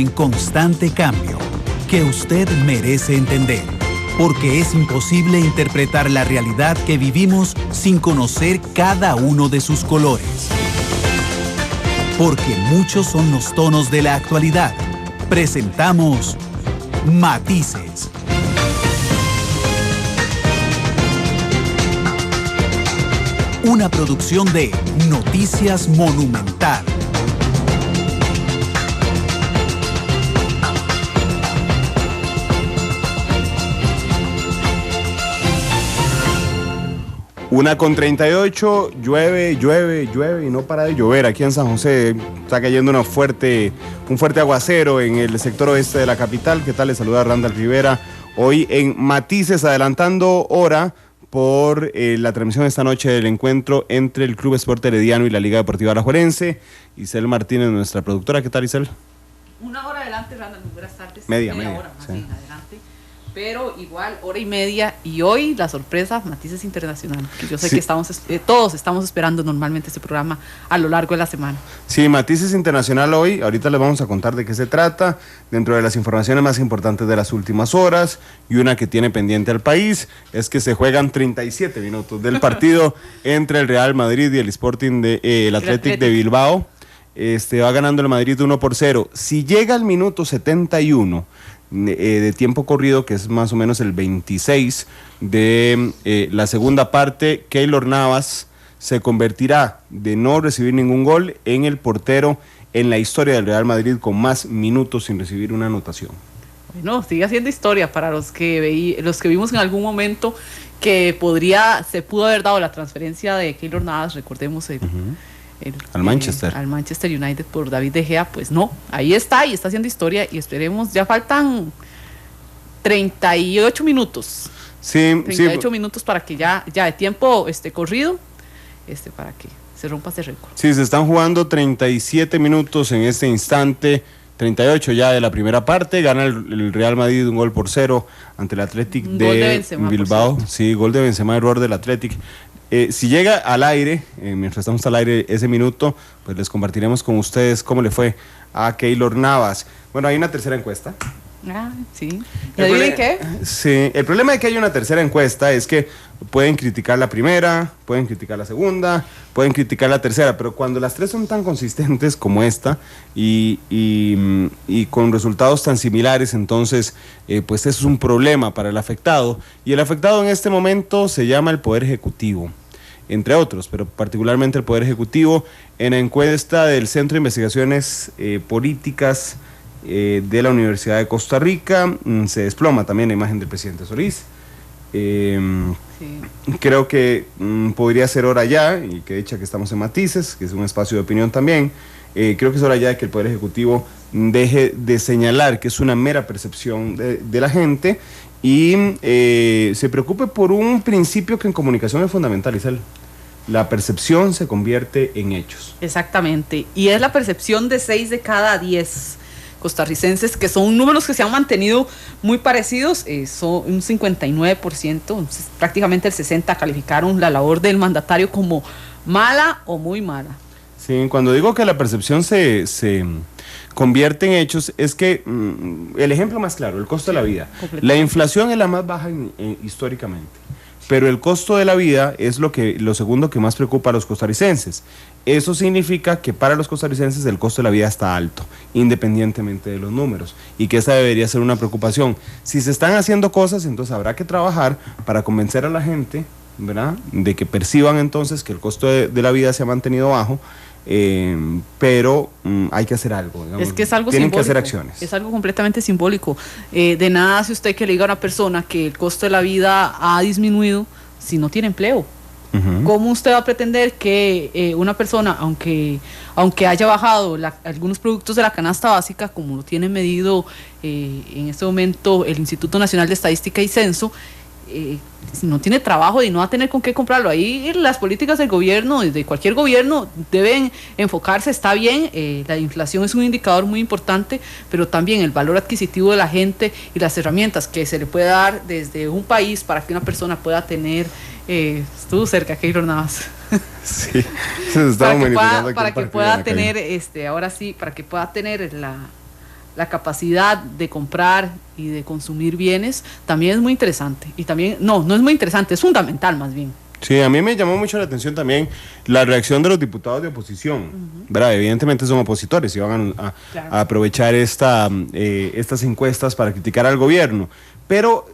en constante cambio, que usted merece entender, porque es imposible interpretar la realidad que vivimos sin conocer cada uno de sus colores. Porque muchos son los tonos de la actualidad. Presentamos Matices. Una producción de Noticias Monumental. Una con 38, llueve y no para de llover. Aquí en San José está cayendo un fuerte aguacero en el sector oeste de la capital. ¿Qué tal? Les saluda Randall Rivera. Hoy en Matices, adelantando hora por la transmisión esta noche del encuentro entre el Club Sport Herediano y la Liga Deportiva Alajuelense. Isel Martínez, nuestra productora. ¿Qué tal, Isel? Una hora adelante, Randall. Buenas tardes. Media hora, sí. adelante. Pero igual, hora y media, y hoy la sorpresa, Matices Internacional, que yo sé que todos estamos esperando normalmente este programa a lo largo de la semana. Sí, Matices Internacional hoy, ahorita les vamos a contar de qué se trata, dentro de las informaciones más importantes de las últimas horas, y una que tiene pendiente al país, es que se juegan 37 minutos del partido entre el Real Madrid y el Sporting el Athletic de Bilbao. Va ganando el Madrid 1-0. Si llega al minuto 71 de tiempo corrido, que es más o menos el 26 de la segunda parte, Keylor Navas se convertirá, de no recibir ningún gol, en el portero en la historia del Real Madrid con más minutos sin recibir una anotación. Bueno, sigue haciendo historia para los que vimos en algún momento que se pudo haber dado la transferencia de Keylor Navas, recordemos al Manchester United por David De Gea. Pues no, ahí está y está haciendo historia, y esperemos, ya faltan 38 minutos. Sí, 38 minutos para que ya de tiempo corrido, para que se rompa ese récord. Sí, se están jugando 37 minutos en este instante, 38 ya de la primera parte. Gana el Real Madrid 1-0 ante el Athletic de Benzema, Bilbao. Sí, gol de Benzema, error del Athletic. Si llega al aire, mientras estamos al aire ese minuto, pues les compartiremos con ustedes cómo le fue a Keylor Navas. Bueno, hay una tercera encuesta. Sí. ¿Y qué? Sí, el problema de que haya una tercera encuesta es que pueden criticar la primera, pueden criticar la segunda, pueden criticar la tercera, pero cuando las tres son tan consistentes como esta y con resultados tan similares, entonces pues eso es un problema para el afectado, y el afectado en este momento se llama el Poder Ejecutivo, entre otros, pero particularmente el Poder Ejecutivo. En la encuesta del Centro de Investigaciones Políticas de la Universidad de Costa Rica, se desploma también la imagen del presidente Solís. Creo que podría ser hora ya, y que dicha que estamos en Matices, que es un espacio de opinión también, creo que es hora ya de que el Poder Ejecutivo deje de señalar que es una mera percepción de la gente y se preocupe por un principio que en comunicación es fundamental, Isel. La percepción se convierte en hechos. Exactamente, y es la percepción de 6 de cada 10 costarricenses, que son números que se han mantenido muy parecidos. Son un 59%, prácticamente el 60% calificaron la labor del mandatario como mala o muy mala. Sí, cuando digo que la percepción se convierte en hechos, es que el ejemplo más claro, el costo de la vida. La inflación es la más baja históricamente, pero el costo de la vida es lo segundo que más preocupa a los costarricenses. Eso significa que para los costarricenses el costo de la vida está alto, independientemente de los números, y que esa debería ser una preocupación. Si se están haciendo cosas, entonces habrá que trabajar para convencer a la gente, ¿verdad?, de que perciban entonces que el costo de la vida se ha mantenido bajo, pero hay que hacer algo, digamos. Es que es algo tienen simbólico, que hacer acciones. Es algo completamente simbólico. De nada hace usted que le diga a una persona que el costo de la vida ha disminuido si no tiene empleo. ¿Cómo usted va a pretender que una persona, aunque haya bajado algunos productos de la canasta básica, como lo tiene medido en este momento el Instituto Nacional de Estadística y Censo, si no tiene trabajo y no va a tener con qué comprarlo? Ahí las políticas del gobierno, de cualquier gobierno, deben enfocarse. Está bien, la inflación es un indicador muy importante, pero también el valor adquisitivo de la gente y las herramientas que se le puede dar desde un país para que una persona pueda tener, estuvo cerca, Keylor Navas. Sí, se estaba para que pueda tener, ahora sí, para que pueda tener la capacidad de comprar y de consumir bienes, también es muy interesante. Y también, no es muy interesante, es fundamental más bien. Sí, a mí me llamó mucho la atención también la reacción de los diputados de oposición, ¿verdad? Evidentemente son opositores y van a aprovechar estas encuestas para criticar al gobierno, pero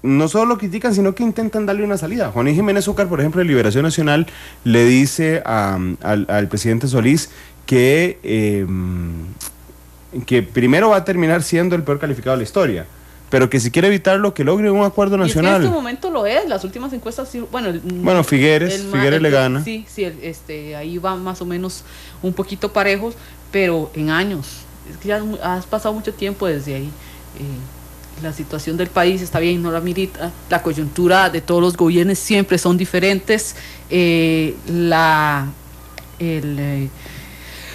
no solo lo critican, sino que intentan darle una salida. Juan Jiménez Zúcar, por ejemplo, de Liberación Nacional, le dice al presidente Solís que primero va a terminar siendo el peor calificado de la historia, pero que si quiere evitarlo, que logre un acuerdo nacional. Y es que en este momento lo es, las últimas encuestas, bueno, Figueres le gana. Sí, ahí va más o menos un poquito parejos, pero en años, es que ya has pasado mucho tiempo desde ahí. La situación del país está bien, no la milita, la coyuntura de todos los gobiernos siempre son diferentes,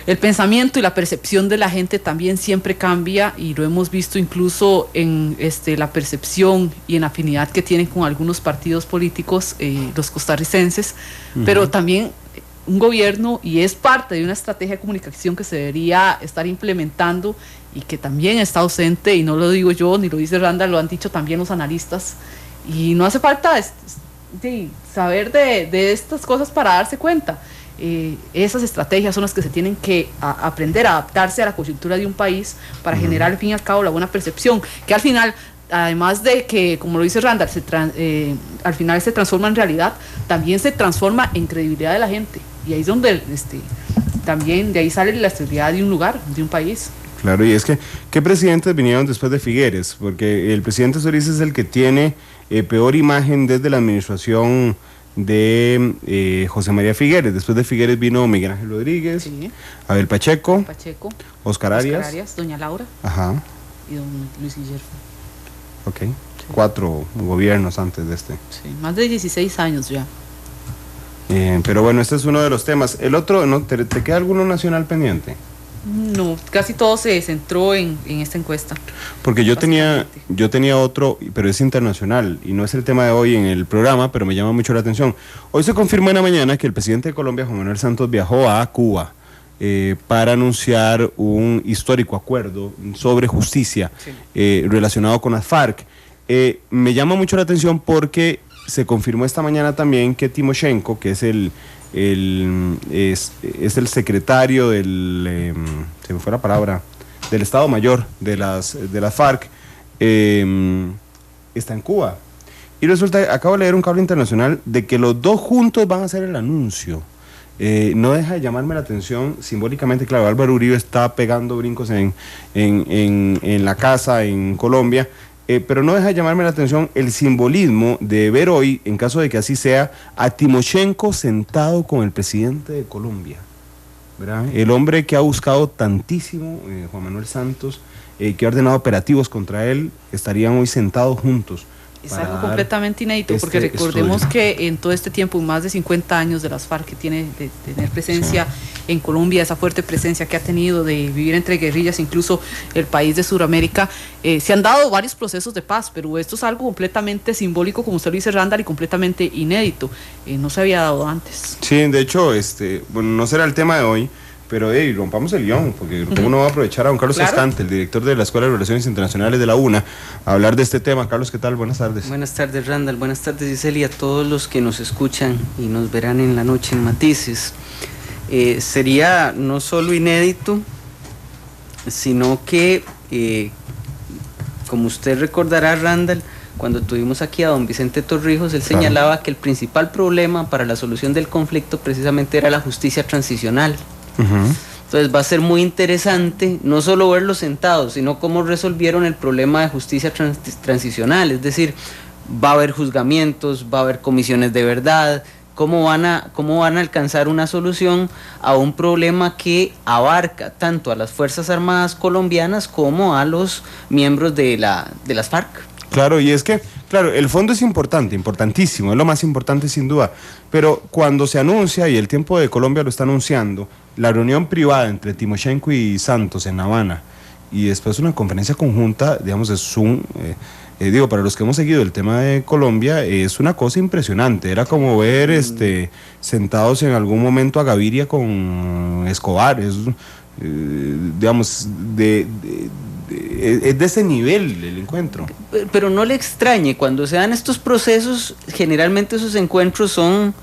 el pensamiento y la percepción de la gente también siempre cambia, y lo hemos visto incluso en la percepción y en la afinidad que tienen con algunos partidos políticos, los costarricenses, pero también un gobierno, y es parte de una estrategia de comunicación que se debería estar implementando y que también está ausente, y no lo digo yo ni lo dice Randall, lo han dicho también los analistas, y no hace falta saber de estas cosas para darse cuenta. Esas estrategias son las que se tienen que aprender a adaptarse a la coyuntura de un país para generar al fin y al cabo la buena percepción, que al final, además de que, como lo dice Randall, al final se transforma en realidad, también se transforma en credibilidad de la gente, y ahí es donde también de ahí sale la estabilidad de un lugar, de un país. Claro, y es que, ¿qué presidentes vinieron después de Figueres? Porque el presidente Solís es el que tiene peor imagen desde la administración de José María Figueres. Después de Figueres vino Miguel Ángel Rodríguez, sí, Abel Pacheco, Oscar Arias, doña Laura, y don Luis Guillermo. Ok, sí. 4 gobiernos antes de este. Sí, más de 16 años ya. Pero bueno, este es uno de los temas. El otro, ¿no? ¿Te queda alguno nacional pendiente? No, casi todo se centró en esta encuesta. Porque yo tenía otro, pero es internacional y no es el tema de hoy en el programa, pero me llama mucho la atención. Hoy se confirmó en la mañana que el presidente de Colombia, Juan Manuel Santos, viajó a Cuba para anunciar un histórico acuerdo sobre justicia, sí, relacionado con las FARC. Me llama mucho la atención porque se confirmó esta mañana también que Timoshenko, que es el secretario del se me fue la palabra, del Estado Mayor de las FARC, está en Cuba. Y resulta, acabo de leer un cable internacional de que los dos juntos van a hacer el anuncio. No deja de llamarme la atención simbólicamente. Claro, Álvaro Uribe está pegando brincos en la casa en Colombia, pero no deja de llamarme la atención el simbolismo de ver hoy, en caso de que así sea, a Timoshenko sentado con el presidente de Colombia, ¿verdad? El hombre que ha buscado tantísimo, Juan Manuel Santos, que ha ordenado operativos contra él, estarían hoy sentados juntos. Es algo completamente inédito, porque recordemos que en todo este tiempo, más de 50 años de las FARC que tiene de tener presencia, sí, en Colombia, esa fuerte presencia que ha tenido de vivir entre guerrillas, incluso el país de Sudamérica, se han dado varios procesos de paz, pero esto es algo completamente simbólico, como usted lo dice, Randall, y completamente inédito. No se había dado antes. Sí, de hecho, bueno, no será el tema de hoy, pero rompamos el guión, porque uno va a aprovechar a don Carlos Escante, el director de la Escuela de Relaciones Internacionales de la UNA, a hablar de este tema. Carlos, ¿qué tal? Buenas tardes. Buenas tardes, Randall. Buenas tardes, Giselle, y a todos los que nos escuchan y nos verán en la noche en Matices. Sería no solo inédito, sino que, como usted recordará, Randall, cuando tuvimos aquí a don Vicente Torrijos, él señalaba que el principal problema para la solución del conflicto precisamente era la justicia transicional. Entonces va a ser muy interesante no solo verlos sentados, sino cómo resolvieron el problema de justicia transicional, es decir, va a haber juzgamientos, va a haber comisiones de verdad, cómo van a alcanzar una solución a un problema que abarca tanto a las Fuerzas Armadas colombianas como a los miembros de las FARC. Claro, y es que, claro, el fondo es importante, importantísimo, es lo más importante sin duda, pero cuando se anuncia, y el Tiempo de Colombia lo está anunciando, la reunión privada entre Timoshenko y Santos en La Habana, y después una conferencia conjunta, digamos, es para los que hemos seguido el tema de Colombia, es una cosa impresionante. Era como ver sentados en algún momento a Gaviria con Escobar, digamos, es de ese nivel el encuentro. Pero no le extrañe, cuando se dan estos procesos, generalmente esos encuentros son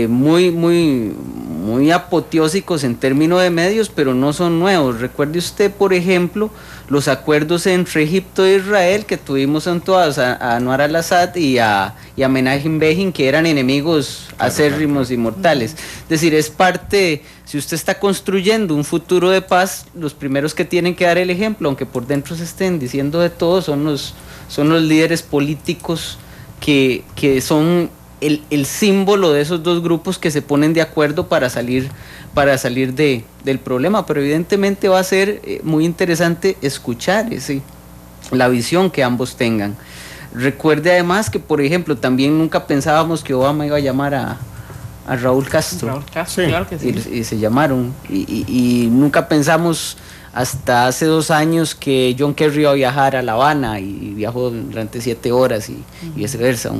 muy apoteósicos en términos de medios, pero no son nuevos. Recuerde usted, por ejemplo, los acuerdos entre Egipto e Israel que tuvimos todos a Anwar al-Assad y a Menachem Begin, que eran enemigos acérrimos y mortales. Es decir, es parte, si usted está construyendo un futuro de paz, los primeros que tienen que dar el ejemplo, aunque por dentro se estén diciendo de todo, son los líderes políticos que son el símbolo de esos dos grupos que se ponen de acuerdo para salir del problema. Pero evidentemente va a ser muy interesante escuchar la visión que ambos tengan. Recuerde además que, por ejemplo, también nunca pensábamos que Obama iba a llamar a Raúl Castro. Raúl Castro, Sí. claro que sí. Y se llamaron. Y nunca pensamos hasta hace 2 años que John Kerry iba a viajar a La Habana, y viajó durante 7 horas y viceversa.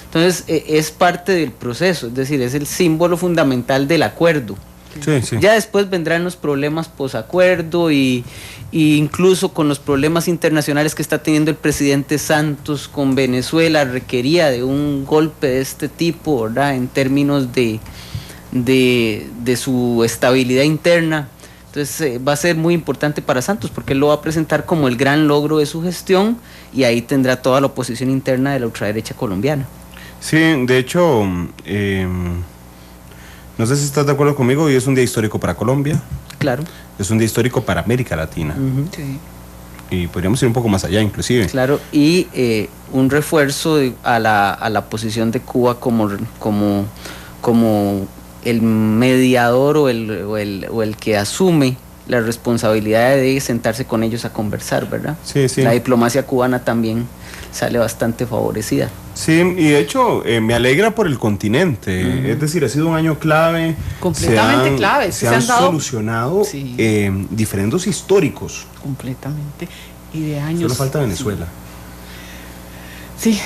Entonces es parte del proceso, es decir, es el símbolo fundamental del acuerdo. Sí, sí. Ya después vendrán los problemas posacuerdo y incluso con los problemas internacionales que está teniendo el presidente Santos con Venezuela, requería de un golpe de este tipo, ¿verdad? En términos de su estabilidad interna. Entonces va a ser muy importante para Santos, porque él lo va a presentar como el gran logro de su gestión, y ahí tendrá toda la oposición interna de la ultraderecha colombiana. Sí, de hecho, no sé si estás de acuerdo conmigo, y es un día histórico para Colombia, Claro. es un día histórico para América Latina, Sí. y podríamos ir un poco más allá inclusive. Claro, y un refuerzo a la posición de Cuba como el mediador o el que asume la responsabilidad de sentarse con ellos a conversar, ¿verdad? Sí, sí. La diplomacia cubana también sale bastante favorecida. Sí, y de hecho me alegra por el continente, es decir, ha sido un año clave. Completamente clave. Se han solucionado Sí. diferendos históricos. Completamente. Y de años. Solo falta Venezuela. Sí.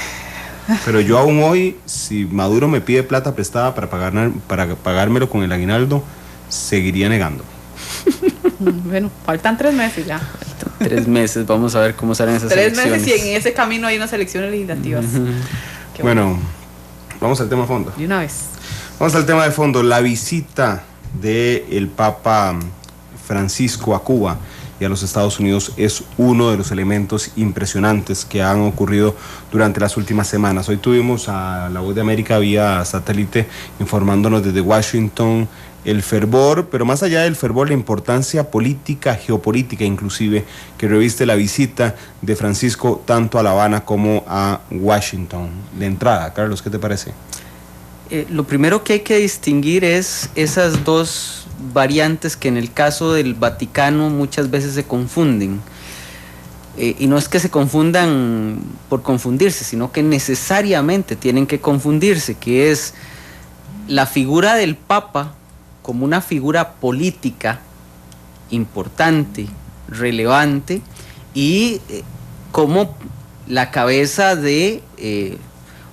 Pero yo aún hoy, si Maduro me pide plata prestada para pagármelo con el aguinaldo, seguiría negando. Bueno, faltan 3 meses ya. 3 meses, vamos a ver cómo salen esas 3 elecciones. meses y en ese camino hay unas elecciones legislativas. Qué Bueno, vamos al tema fondo. De una vez. Vamos al tema de fondo, la visita del Papa Francisco a Cuba y a los Estados Unidos es uno de los elementos impresionantes que han ocurrido durante las últimas semanas. Hoy tuvimos a La Voz de América vía satélite informándonos desde Washington el fervor, pero más allá del fervor, la importancia política, geopolítica inclusive, que reviste la visita de Francisco tanto a La Habana como a Washington. De entrada, Carlos, ¿qué te parece? Lo primero que hay que distinguir es esas dos variantes que en el caso del Vaticano muchas veces se confunden. Y no es que se confundan por confundirse, sino que necesariamente tienen que confundirse, que es la figura del Papa como una figura política importante, relevante, y como la cabeza de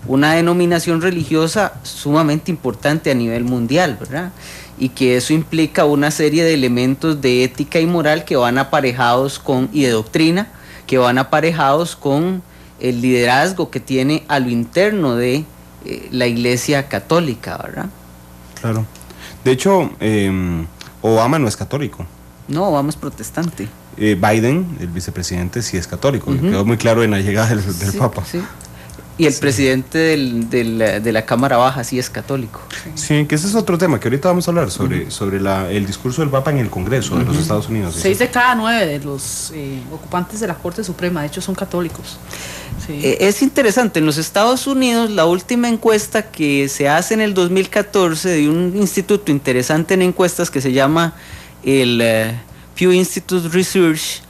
una denominación religiosa sumamente importante a nivel mundial, ¿verdad? Y que eso implica una serie de elementos de ética y moral que van aparejados y de doctrina, que van aparejados con el liderazgo que tiene a lo interno de la Iglesia Católica, ¿verdad? Claro. De hecho, Obama no es católico. No, Obama es protestante. Biden, el vicepresidente, sí es católico. Quedó muy claro en la llegada del Sí, Papa. sí. Y el presidente de la Cámara Baja sí es católico. Sí, que ese es otro tema que ahorita vamos a hablar sobre el discurso del Papa en el Congreso de los Estados Unidos. 6 de cada 9 de los ocupantes de la Corte Suprema, de hecho, son católicos. Sí. Es interesante, en los Estados Unidos la última encuesta que se hace en el 2014 de un instituto interesante en encuestas que se llama el Pew Institute Research,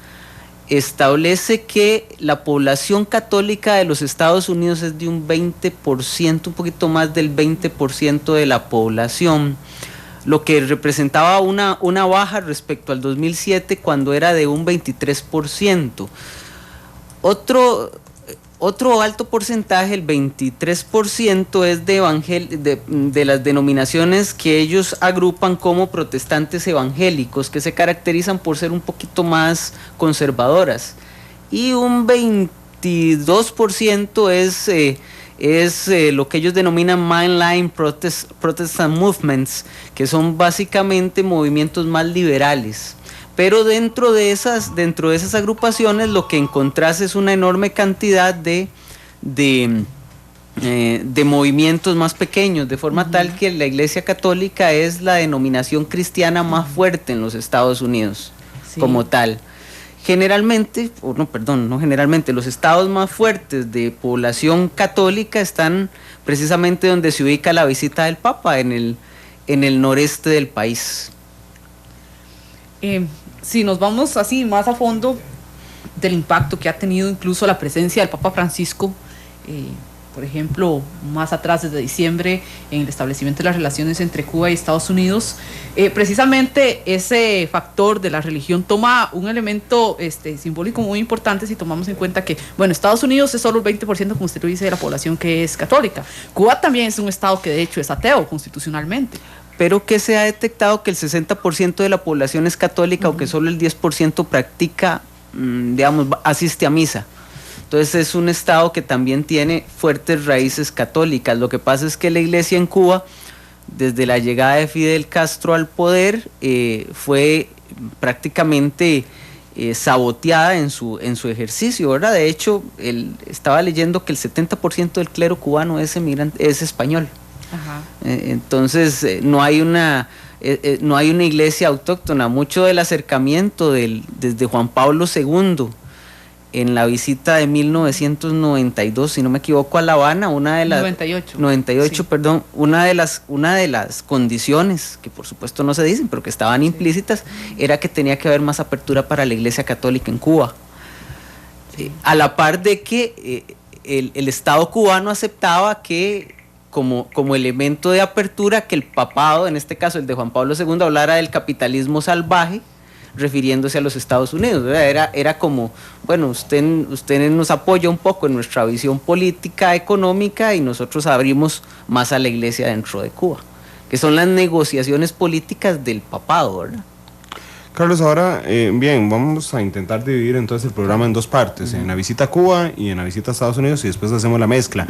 establece que la población católica de los Estados Unidos es de un 20%, un poquito más del 20% de la población, lo que representaba una baja respecto al 2007, cuando era de un 23%. Otro alto porcentaje, el 23%, es de las denominaciones que ellos agrupan como protestantes evangélicos, que se caracterizan por ser un poquito más conservadoras. Y un 22% es lo que ellos denominan mainline Protestant movements, que son básicamente movimientos más liberales. Pero dentro de esas agrupaciones lo que encontrás es una enorme cantidad de movimientos más pequeños, de forma tal que la Iglesia Católica es la denominación cristiana más fuerte en los Estados Unidos, como tal. Generalmente, los estados más fuertes de población católica están precisamente donde se ubica la visita del Papa, en el noreste del país. Si nos vamos así más a fondo del impacto que ha tenido incluso la presencia del Papa Francisco, por ejemplo, más atrás, desde diciembre, en el establecimiento de las relaciones entre Cuba y Estados Unidos, precisamente ese factor de la religión toma un elemento simbólico muy importante si tomamos en cuenta que, bueno, Estados Unidos es solo el 20%, como usted lo dice, de la población que es católica. Cuba también es un estado que de hecho es ateo constitucionalmente. Pero que se ha detectado que el 60% de la población es católica, o que solo el 10% practica, asiste a misa. Entonces es un estado que también tiene fuertes raíces católicas. Lo que pasa es que la iglesia en Cuba, desde la llegada de Fidel Castro al poder, fue prácticamente saboteada en su ejercicio, ¿verdad? De hecho, estaba leyendo que el 70% del clero cubano es español. Ajá. Entonces no hay una iglesia autóctona. Mucho del acercamiento desde Juan Pablo II, en la visita de 1992, si no me equivoco, a La Habana, 98, sí. Perdón, una de las condiciones, que por supuesto no se dicen, pero que estaban implícitas, era que tenía que haber más apertura para la iglesia católica en Cuba. A la par de que el Estado cubano aceptaba que como elemento de apertura, que el papado, en este caso el de Juan Pablo II, hablara del capitalismo salvaje, refiriéndose a los Estados Unidos, ¿verdad? Era como, bueno, usted nos apoya un poco en nuestra visión política, económica, y nosotros abrimos más a la iglesia dentro de Cuba, que son las negociaciones políticas del papado, ¿verdad? Carlos, ahora, bien, vamos a intentar dividir entonces el programa en dos partes, en la visita a Cuba y en la visita a Estados Unidos, y después hacemos la mezcla.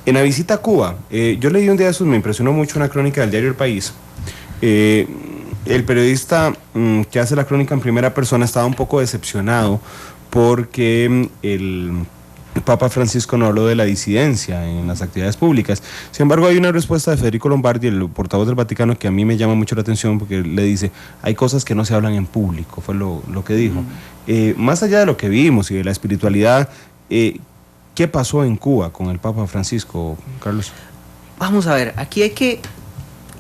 En la visita a Cuba, yo leí un día de esos, me impresionó mucho una crónica del diario El País. El periodista que hace la crónica en primera persona estaba un poco decepcionado porque el Papa Francisco no habló de la disidencia en las actividades públicas. Sin embargo, hay una respuesta de Federico Lombardi, el portavoz del Vaticano, que a mí me llama mucho la atención, porque le dice, hay cosas que no se hablan en público, fue lo que dijo. Más allá de lo que vimos y de la espiritualidad, ¿qué pasó en Cuba con el Papa Francisco, Carlos? Vamos a ver, aquí hay que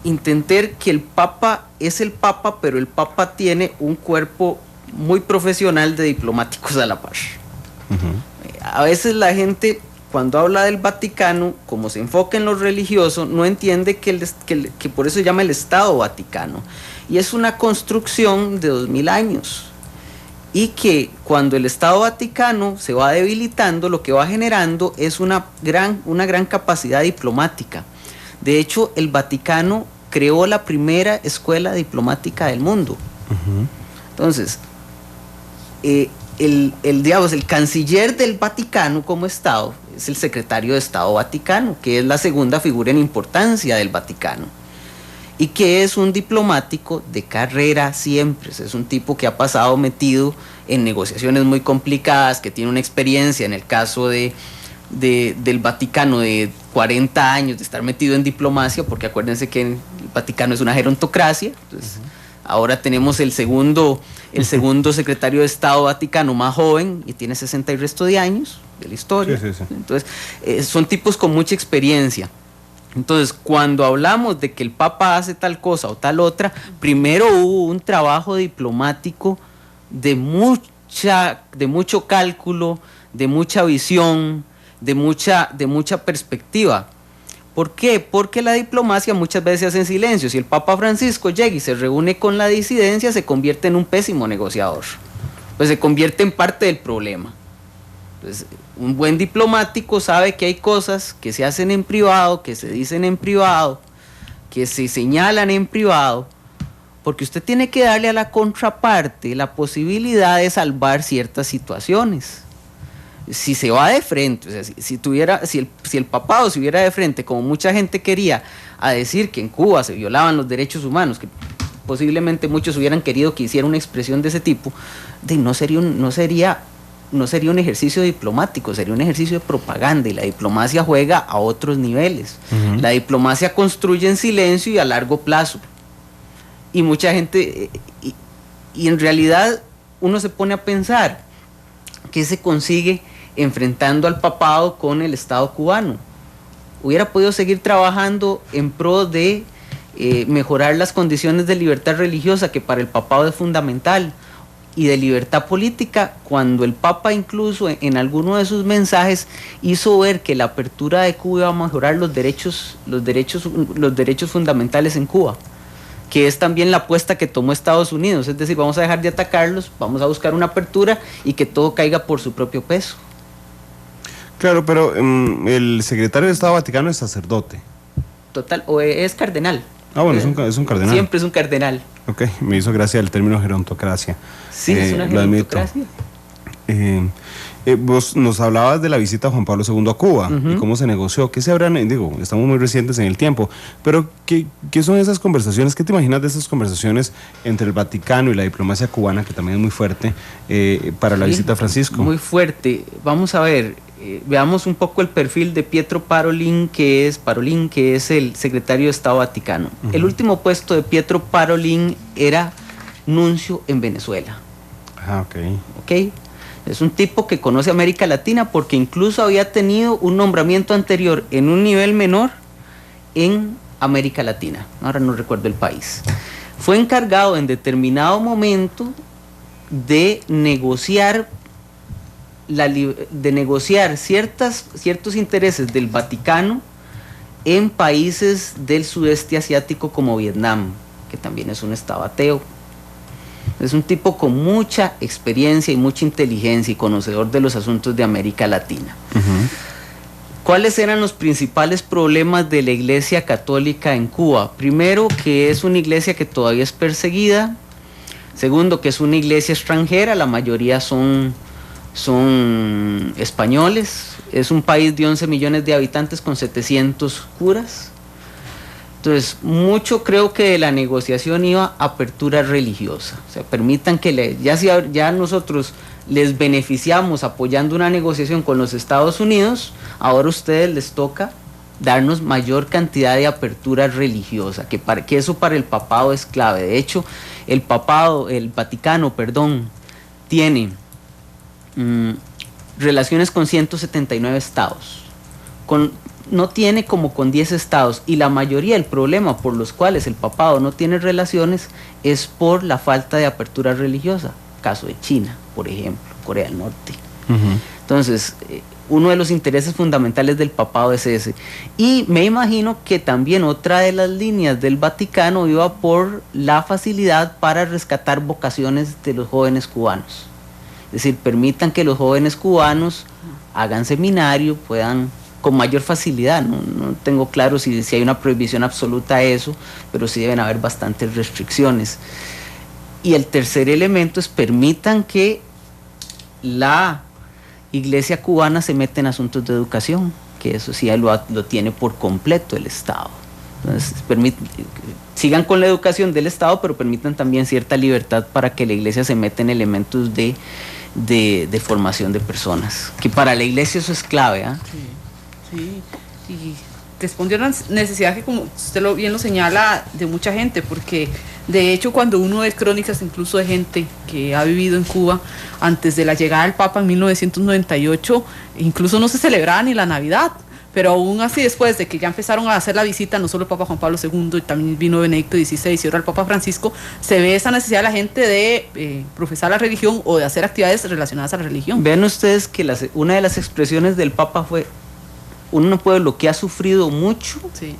entender que el Papa es el Papa, pero el Papa tiene un cuerpo muy profesional de diplomáticos a la par. A veces la gente, cuando habla del Vaticano, como se enfoca en lo religioso, no entiende que por eso se llama el Estado Vaticano, y es una construcción de 2000 años, y que cuando el Estado Vaticano se va debilitando, lo que va generando es una gran capacidad diplomática. De hecho, el Vaticano creó la primera escuela diplomática del mundo. Entonces, el canciller del Vaticano como Estado es el secretario de Estado Vaticano, que es la segunda figura en importancia del Vaticano, y que es un diplomático de carrera siempre. Es un tipo que ha pasado metido en negociaciones muy complicadas, que tiene una experiencia, en el caso del Vaticano, de 40 años de estar metido en diplomacia, porque acuérdense que el Vaticano es una gerontocracia. Entonces, ahora tenemos el segundo secretario de Estado Vaticano más joven, y tiene 60 y resto de años de la historia. Sí. Entonces, son tipos con mucha experiencia. Entonces, cuando hablamos de que el Papa hace tal cosa o tal otra, primero hubo un trabajo diplomático de mucho cálculo, de mucha visión, de mucha perspectiva. ¿Por qué? Porque la diplomacia muchas veces se hace en silencio. Si el Papa Francisco llega y se reúne con la disidencia, se convierte en un pésimo negociador, pues se convierte en parte del problema. Pues, un buen diplomático sabe que hay cosas que se hacen en privado, que se dicen en privado, que se señalan en privado, porque usted tiene que darle a la contraparte la posibilidad de salvar ciertas situaciones. Si se va de frente, o sea, si el papado se hubiera de frente, como mucha gente quería, a decir que en Cuba se violaban los derechos humanos, que posiblemente muchos hubieran querido que hiciera una expresión de ese tipo, no sería un ejercicio diplomático, sería un ejercicio de propaganda, y la diplomacia juega a otros niveles. La diplomacia construye en silencio y a largo plazo. Y mucha gente, y en realidad uno se pone a pensar qué se consigue enfrentando al papado con el Estado cubano. Hubiera podido seguir trabajando en pro de mejorar las condiciones de libertad religiosa, que para el papado es fundamental, y de libertad política, cuando el Papa incluso en alguno de sus mensajes hizo ver que la apertura de Cuba iba a mejorar los derechos fundamentales en Cuba, que es también la apuesta que tomó Estados Unidos, es decir, vamos a dejar de atacarlos, vamos a buscar una apertura y que todo caiga por su propio peso. Claro, pero el secretario de Estado Vaticano es sacerdote. Total, o es cardenal. Ah, bueno, es un cardenal. Siempre es un cardenal. Ok, me hizo gracia el término gerontocracia. Sí, es una gerontocracia. Vos nos hablabas de la visita de Juan Pablo II a Cuba y cómo se negoció. ¿Qué se habrán, estamos muy recientes en el tiempo, pero ¿qué son esas conversaciones? ¿Qué te imaginas de esas conversaciones entre el Vaticano y la diplomacia cubana, que también es muy fuerte, para la visita a Francisco? Muy fuerte. Vamos a ver, veamos un poco el perfil de Pietro Parolin, que es el secretario de Estado Vaticano. El último puesto de Pietro Parolin era nuncio en Venezuela. Ah, ok. Es un tipo que conoce América Latina, porque incluso había tenido un nombramiento anterior en un nivel menor en América Latina. Ahora no recuerdo el país. Fue encargado en determinado momento de negociar ciertos intereses del Vaticano en países del sudeste asiático como Vietnam, que también es un estado ateo. Es un tipo con mucha experiencia y mucha inteligencia y conocedor de los asuntos de América Latina. ¿Cuáles eran los principales problemas de la Iglesia Católica en Cuba? Primero, que es una iglesia que todavía es perseguida. Segundo, que es una iglesia extranjera, la mayoría son españoles. Es un país de 11 millones de habitantes con 700 curas. Entonces, mucho creo que de la negociación iba a apertura religiosa. O sea, permitan que ya nosotros les beneficiamos apoyando una negociación con los Estados Unidos, ahora a ustedes les toca darnos mayor cantidad de apertura religiosa, que eso para el papado es clave. De hecho, el Vaticano, tiene relaciones con 179 estados, no tiene como con 10 estados, y la mayoría del problema por los cuales el papado no tiene relaciones es por la falta de apertura religiosa. Caso de China, por ejemplo, Corea del Norte. Entonces, uno de los intereses fundamentales del papado es ese. Y me imagino que también otra de las líneas del Vaticano iba por la facilidad para rescatar vocaciones de los jóvenes cubanos. Es decir, permitan que los jóvenes cubanos hagan seminario, puedan con mayor facilidad. No tengo claro si hay una prohibición absoluta a eso, pero sí deben haber bastantes restricciones. Y el tercer elemento es permitan que la Iglesia cubana se meta en asuntos de educación, que eso sí lo tiene por completo el Estado. Entonces, sigan con la educación del Estado, pero permitan también cierta libertad para que la Iglesia se meta en elementos de formación de personas, que para la Iglesia eso es clave. Sí, y respondió a una necesidad que, como usted bien lo señala, de mucha gente, porque de hecho cuando uno ve crónicas incluso de gente que ha vivido en Cuba antes de la llegada del Papa en 1998, incluso no se celebraba ni la Navidad, pero aún así después de que ya empezaron a hacer la visita, no solo el Papa Juan Pablo II, y también vino Benedicto XVI y ahora el Papa Francisco, se ve esa necesidad de la gente de profesar la religión o de hacer actividades relacionadas a la religión. Vean ustedes que una de las expresiones del Papa fue: un pueblo que ha sufrido mucho, sí,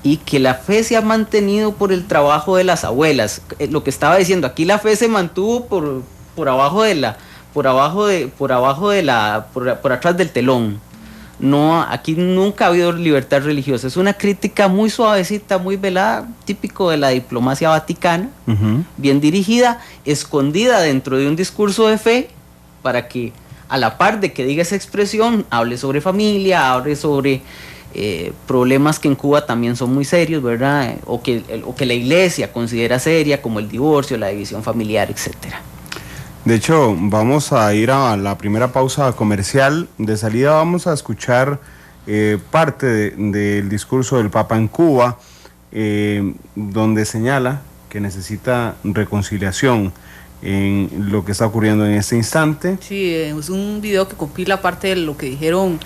y que la fe se ha mantenido por el trabajo de las abuelas. Lo que estaba diciendo, aquí la fe se mantuvo por abajo de por atrás del telón. No, aquí nunca ha habido libertad religiosa. Es una crítica muy suavecita, muy velada, típico de la diplomacia vaticana, bien dirigida, escondida dentro de un discurso de fe, para que a la par de que diga esa expresión, hable sobre familia, hable sobre problemas que en Cuba también son muy serios, ¿verdad? O que la iglesia considera seria, como el divorcio, la división familiar, etcétera. De hecho, vamos a ir a la primera pausa comercial. De salida vamos a escuchar parte del discurso del Papa en Cuba, donde señala que necesita reconciliación en lo que está ocurriendo en este instante. Sí, es un video que compila parte de lo que dijeron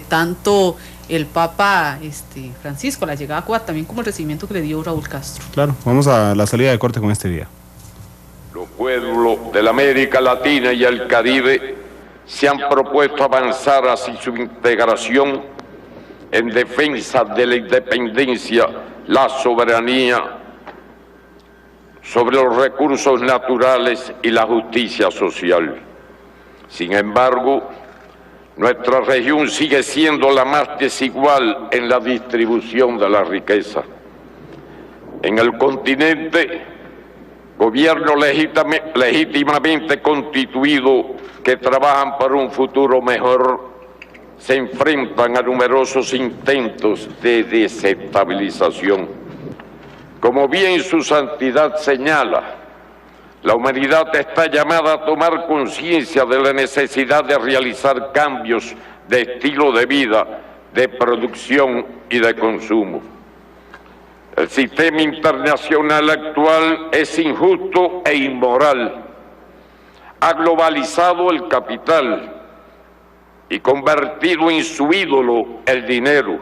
tanto el Papa Francisco a la llegada a Cuba, también como el recibimiento que le dio Raúl Castro. Claro, vamos a la salida de corte con este video. Los pueblos de la América Latina y el Caribe se han propuesto avanzar hacia su integración en defensa de la independencia, la soberanía sobre los recursos naturales y la justicia social. Sin embargo, nuestra región sigue siendo la más desigual en la distribución de la riqueza. En el continente, gobiernos legítimamente constituidos que trabajan por un futuro mejor se enfrentan a numerosos intentos de desestabilización. Como bien su santidad señala, la humanidad está llamada a tomar conciencia de la necesidad de realizar cambios de estilo de vida, de producción y de consumo. El sistema internacional actual es injusto e inmoral. Ha globalizado el capital y convertido en su ídolo el dinero.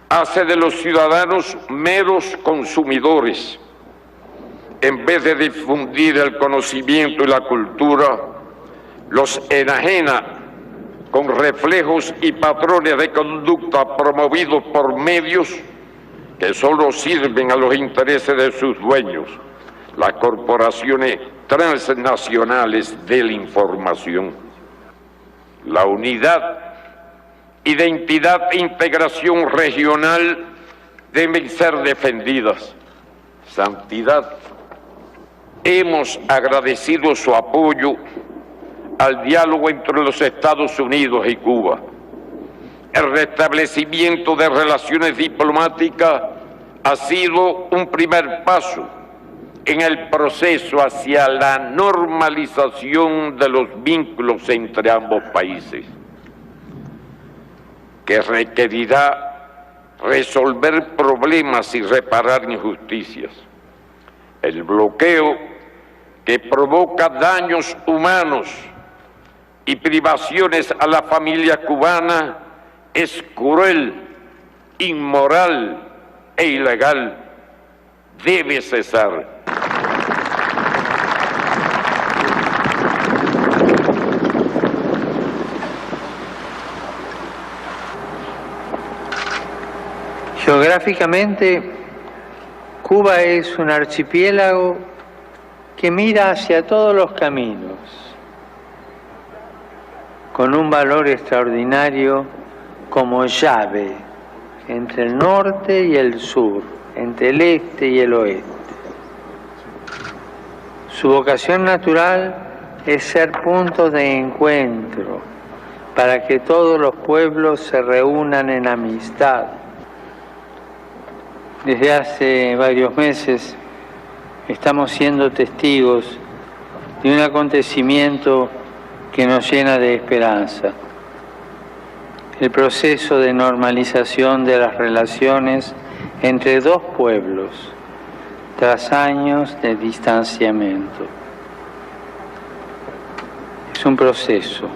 Hace de los ciudadanos meros consumidores. En vez de difundir el conocimiento y la cultura, los enajena con reflejos y patrones de conducta promovidos por medios que solo sirven a los intereses de sus dueños, las corporaciones transnacionales de la información. La unidad, identidad e integración regional deben ser defendidas. Santidad, hemos agradecido su apoyo al diálogo entre los Estados Unidos y Cuba. El restablecimiento de relaciones diplomáticas ha sido un primer paso en el proceso hacia la normalización de los vínculos entre ambos países, que requerirá resolver problemas y reparar injusticias. El bloqueo que provoca daños humanos y privaciones a la familia cubana es cruel, inmoral e ilegal. Debe cesar. Geográficamente, Cuba es un archipiélago que mira hacia todos los caminos, con un valor extraordinario como llave entre el norte y el sur, entre el este y el oeste. Su vocación natural es ser punto de encuentro para que todos los pueblos se reúnan en amistad. Desde hace varios meses estamos siendo testigos de un acontecimiento que nos llena de esperanza. El proceso de normalización de las relaciones entre dos pueblos tras años de distanciamiento. Es un proceso,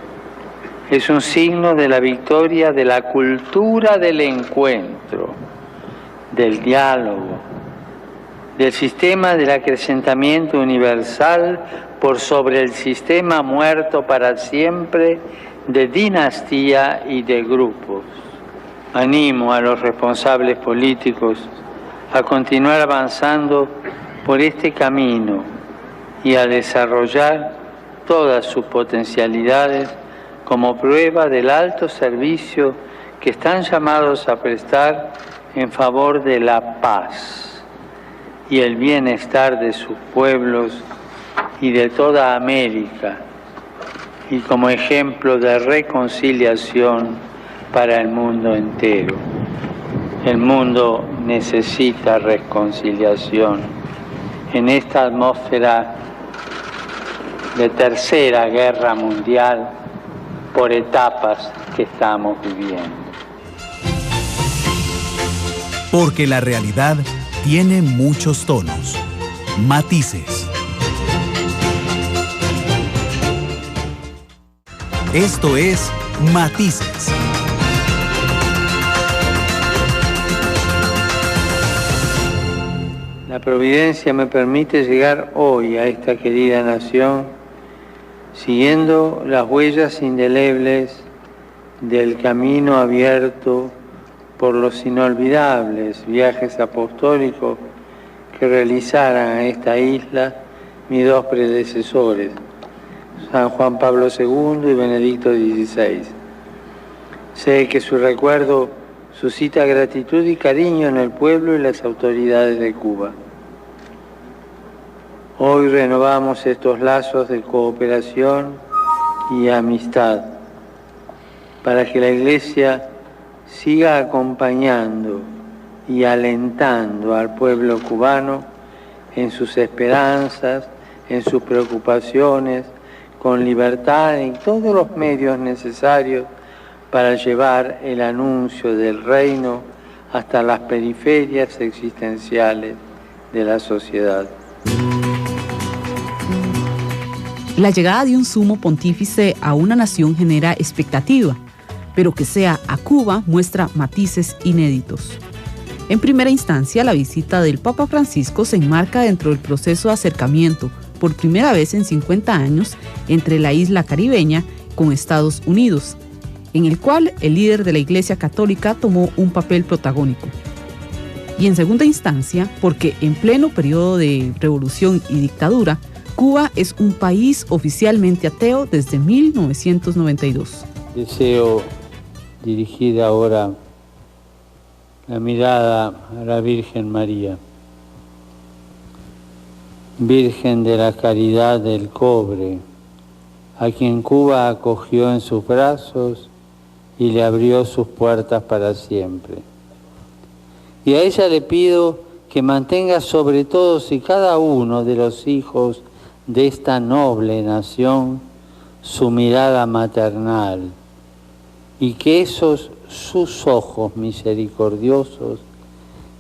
es un signo de la victoria de la cultura del encuentro, del diálogo, del sistema del acrecentamiento universal por sobre el sistema muerto para siempre de dinastía y de grupos. Animo a los responsables políticos a continuar avanzando por este camino y a desarrollar todas sus potencialidades como prueba del alto servicio que están llamados a prestar en favor de la paz y el bienestar de sus pueblos y de toda América, y como ejemplo de reconciliación para el mundo entero. El mundo necesita reconciliación en esta atmósfera de tercera guerra mundial por etapas que estamos viviendo. Porque la realidad tiene muchos tonos, matices. Esto es Matices. La providencia me permite llegar hoy a esta querida nación siguiendo las huellas indelebles del camino abierto por los inolvidables viajes apostólicos que realizaran a esta isla mis dos predecesores, San Juan Pablo II y Benedicto XVI. Sé que su recuerdo suscita gratitud y cariño en el pueblo y las autoridades de Cuba. Hoy renovamos estos lazos de cooperación y amistad para que la Iglesia siga acompañando y alentando al pueblo cubano en sus esperanzas, en sus preocupaciones, con libertad en todos los medios necesarios para llevar el anuncio del reino hasta las periferias existenciales de la sociedad. La llegada de un sumo pontífice a una nación genera expectativa, pero que sea a Cuba muestra matices inéditos. En primera instancia, la visita del Papa Francisco se enmarca dentro del proceso de acercamiento, por primera vez en 50 años, entre la isla caribeña con Estados Unidos, en el cual el líder de la Iglesia Católica tomó un papel protagónico. Y en segunda instancia, porque en pleno periodo de revolución y dictadura, Cuba es un país oficialmente ateo desde 1992. Deseo dirigir ahora la mirada a la Virgen María, Virgen de la Caridad del Cobre, a quien Cuba acogió en sus brazos y le abrió sus puertas para siempre. Y a ella le pido que mantenga sobre todos y cada uno de los hijos de esta noble nación su mirada maternal, y que esos sus ojos misericordiosos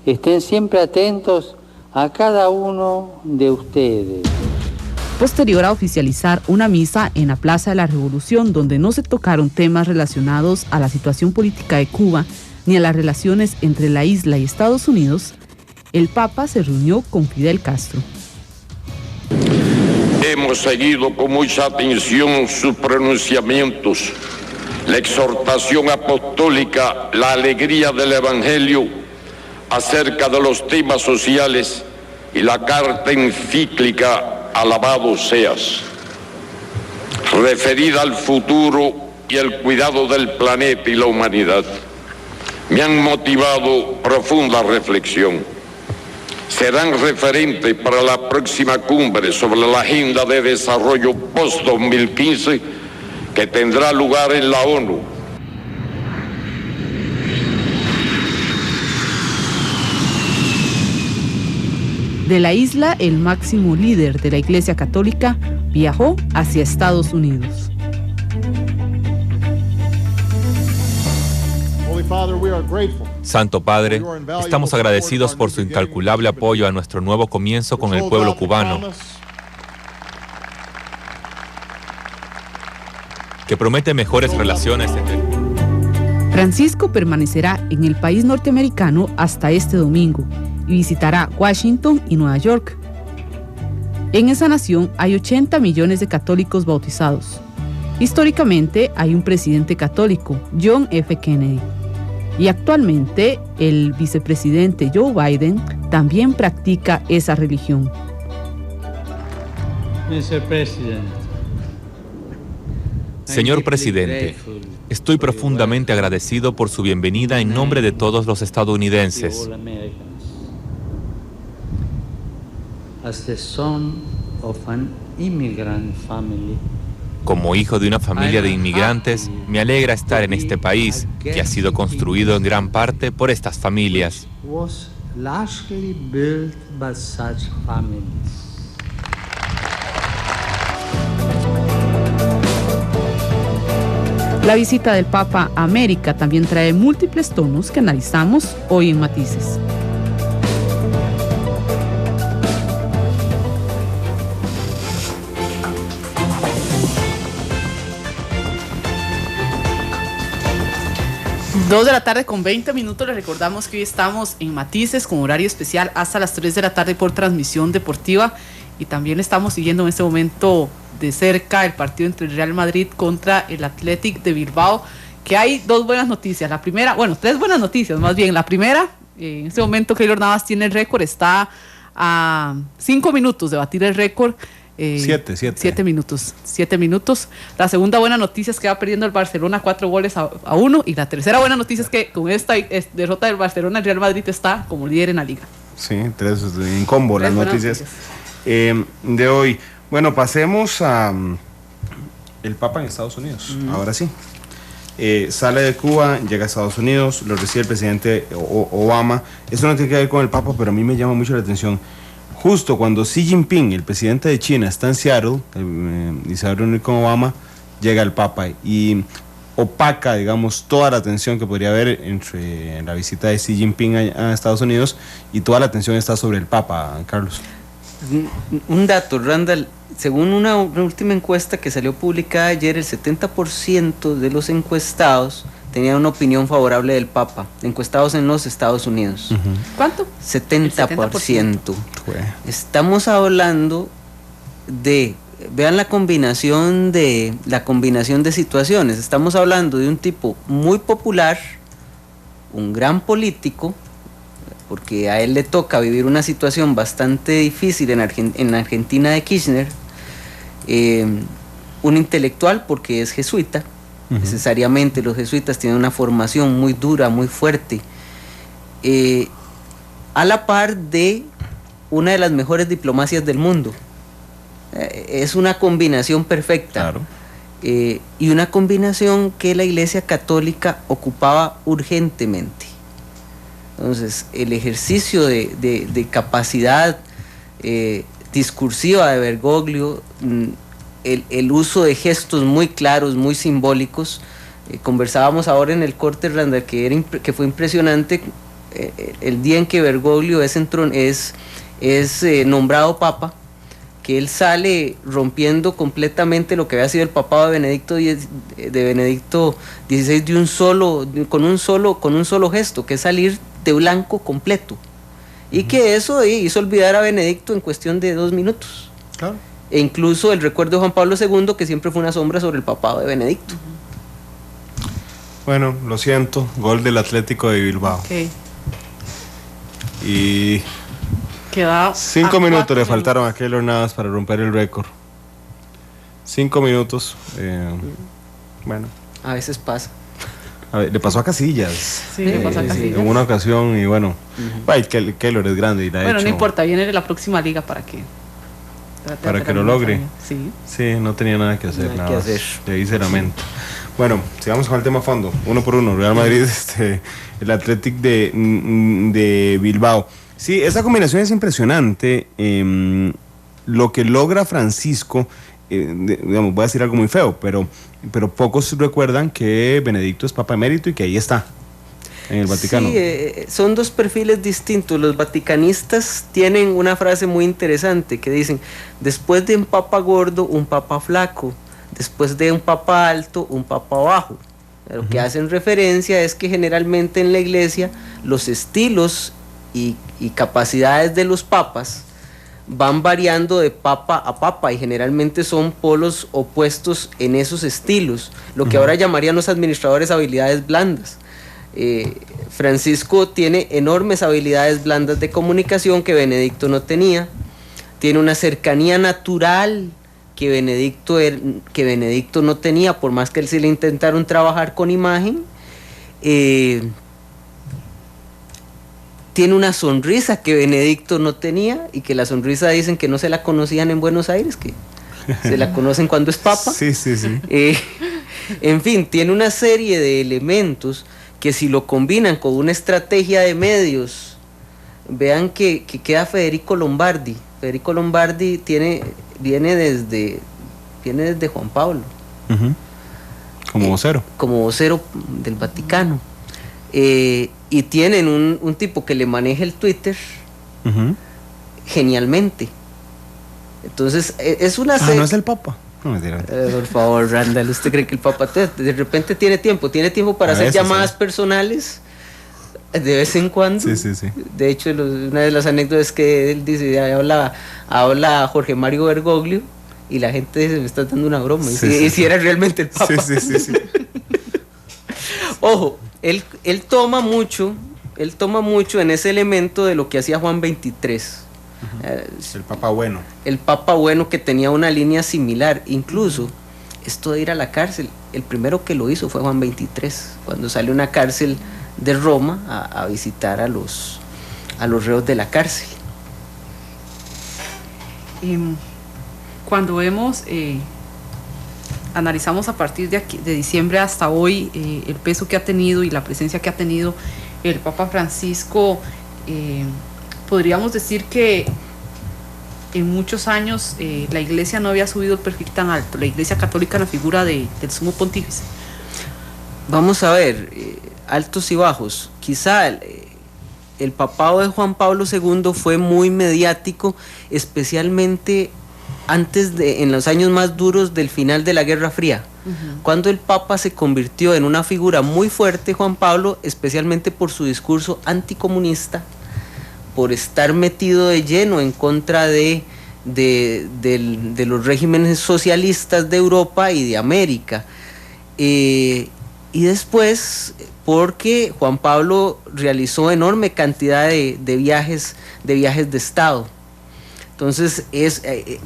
estén siempre atentos a cada uno de ustedes. Posterior a oficializar una misa en la Plaza de la Revolución, donde no se tocaron temas relacionados a la situación política de Cuba ni a las relaciones entre la isla y Estados Unidos, el Papa se reunió con Fidel Castro. Hemos seguido con mucha atención sus pronunciamientos, la exhortación apostólica, la alegría del Evangelio acerca de los temas sociales y la carta encíclica Alabado seas, referida al futuro y el cuidado del planeta y la humanidad. Me han motivado profunda reflexión. Serán referentes para la próxima cumbre sobre la agenda de desarrollo post-2015 que tendrá lugar en la ONU. De la isla, el máximo líder de la Iglesia Católica viajó hacia Estados Unidos. Santo Padre, estamos agradecidos por su incalculable apoyo a nuestro nuevo comienzo con el pueblo cubano, que promete mejores relaciones entre... Francisco permanecerá en el país norteamericano hasta este domingo y visitará Washington y Nueva York. En esa nación hay 80 millones de católicos bautizados. Históricamente hay un presidente católico, John F. Kennedy. Y actualmente el vicepresidente Joe Biden también practica esa religión. Mr. President, Señor presidente, estoy profundamente agradecido por su bienvenida en nombre de todos los estadounidenses. Como hijo de una familia de inmigrantes, me alegra estar en este país que ha sido construido en gran parte por estas familias. La visita del Papa a América también trae múltiples tonos que analizamos hoy en Matices. Dos de la tarde con 20 minutos. Les recordamos que hoy estamos en Matices con horario especial hasta las 3 de la tarde por transmisión deportiva, y también estamos siguiendo en este momento de cerca el partido entre el Real Madrid contra el Athletic de Bilbao, que hay dos buenas noticias. La primera, bueno, tres buenas noticias más bien. La primera, en este momento Keylor Navas tiene el récord, está a 5 minutos de batir el récord. 7 minutos. La segunda buena noticia es que va perdiendo el Barcelona 4-1, y la tercera buena noticia es que con esta derrota del Barcelona el Real Madrid está como líder en la liga. Sí, 3 en combo las noticias de hoy. Bueno, pasemos a el Papa en Estados Unidos. Ahora sí, sale de Cuba, llega a Estados Unidos, lo recibe el presidente Obama. Eso no tiene que ver con el Papa, pero a mí me llama mucho la atención. Justo cuando Xi Jinping, el presidente de China, está en Seattle y se va a reunir con Obama, llega el Papa y opaca, digamos, toda la tensión que podría haber entre la visita de Xi Jinping a Estados Unidos, y toda la atención está sobre el Papa, Carlos. Un dato, Randall, según una última encuesta que salió publicada ayer, el 70% de los encuestados tenían una opinión favorable del Papa, encuestados en los Estados Unidos. ¿Cuánto? 70%. Estamos hablando de, vean la combinación de situaciones. Estamos hablando de un tipo muy popular, un gran político, porque a él le toca vivir una situación bastante difícil en la Argentina de Kirchner, un intelectual porque es jesuita. Necesariamente los jesuitas tienen una formación muy dura, muy fuerte, a la par de una de las mejores diplomacias del mundo. Es una combinación perfecta. Claro. Y una combinación que la Iglesia Católica ocupaba urgentemente. Entonces, el ejercicio de capacidad discursiva de Bergoglio, el uso de gestos muy claros, muy simbólicos. Conversábamos ahora en el corte, Randall, que fue impresionante el día en que Bergoglio es nombrado Papa, que él sale rompiendo completamente lo que había sido el papado de Benedicto XVI con un solo gesto, que es salir de blanco completo, y que eso hizo olvidar a Benedicto en cuestión de 2 minutos. Claro. E incluso el recuerdo de Juan Pablo II, que siempre fue una sombra sobre el papado de Benedicto. Bueno, lo siento, gol del Atlético de Bilbao. Okay. Y queda 5 minutos le faltaron a Keylor Navas para romper el récord. 5 minutos. Bueno. A veces pasa. A ver, le pasó a Casillas. Sí, le pasó a Casillas. En una ocasión, y bueno, Keylor es grande y la ha bueno, hecho. No importa, viene de la próxima liga para que lo logre. Sí, no tenía nada que hacer. Nada que hacer. Le hice lamento. Bueno, sigamos con el tema a fondo. 1-1, Real Madrid, el Athletic de Bilbao. Sí, esa combinación es impresionante. Lo que logra Francisco, digamos, voy a decir algo muy feo, pero pocos recuerdan que Benedicto es Papa Emérito y que ahí está, en el Vaticano. Sí, son dos perfiles distintos. Los vaticanistas tienen una frase muy interesante que dicen: después de un papa gordo, un papa flaco; después de un papa alto, un papa bajo. Lo que hacen referencia es que generalmente en la iglesia los estilos y capacidades de los papas van variando de papa a papa, y generalmente son polos opuestos en esos estilos, lo que ahora llamarían los administradores habilidades blandas. Francisco tiene enormes habilidades blandas de comunicación que Benedicto no tenía. Tiene una cercanía natural que Benedicto no tenía, por más que él sí le intentaron trabajar con imagen. Tiene una sonrisa que Benedicto no tenía, y que la sonrisa dicen que no se la conocían en Buenos Aires, que se la conocen cuando es papa. Sí. En fin, tiene una serie de elementos que, si lo combinan con una estrategia de medios, vean que queda Federico Lombardi. Federico Lombardi viene desde Juan Pablo. Como vocero. Como vocero del Vaticano. Y tienen un tipo que le maneja el Twitter genialmente. Entonces, es una serie. ¿No es el Papa? No me dirán. Por favor, Randall, ¿usted cree que el Papa de repente tiene tiempo para hacer llamadas personales de vez en cuando? Sí. De hecho, una de las anécdotas que él dice, habla Jorge Mario Bergoglio, y la gente dice, me está dando una broma. Y si era realmente el Papa. Sí. Ojo, él toma mucho en ese elemento de lo que hacía Juan XXIII. El Papa Bueno. El Papa Bueno, que tenía una línea similar. Incluso esto de ir a la cárcel, el primero que lo hizo fue Juan XXIII, cuando salió a una cárcel de Roma a visitar a los reos de la cárcel. Cuando analizamos a partir de diciembre hasta hoy el peso que ha tenido y la presencia que ha tenido el Papa Francisco, podríamos decir que en muchos años la Iglesia no había subido el perfil tan alto, la Iglesia Católica, en la figura del Sumo Pontífice. Vamos a ver, altos y bajos. Quizá el papado de Juan Pablo II fue muy mediático, especialmente en los años más duros del final de la Guerra Fría, cuando el Papa se convirtió en una figura muy fuerte, Juan Pablo, especialmente por su discurso anticomunista, por estar metido de lleno en contra de los regímenes socialistas de Europa y de América. Y después, porque Juan Pablo realizó enorme cantidad de viajes de Estado. Entonces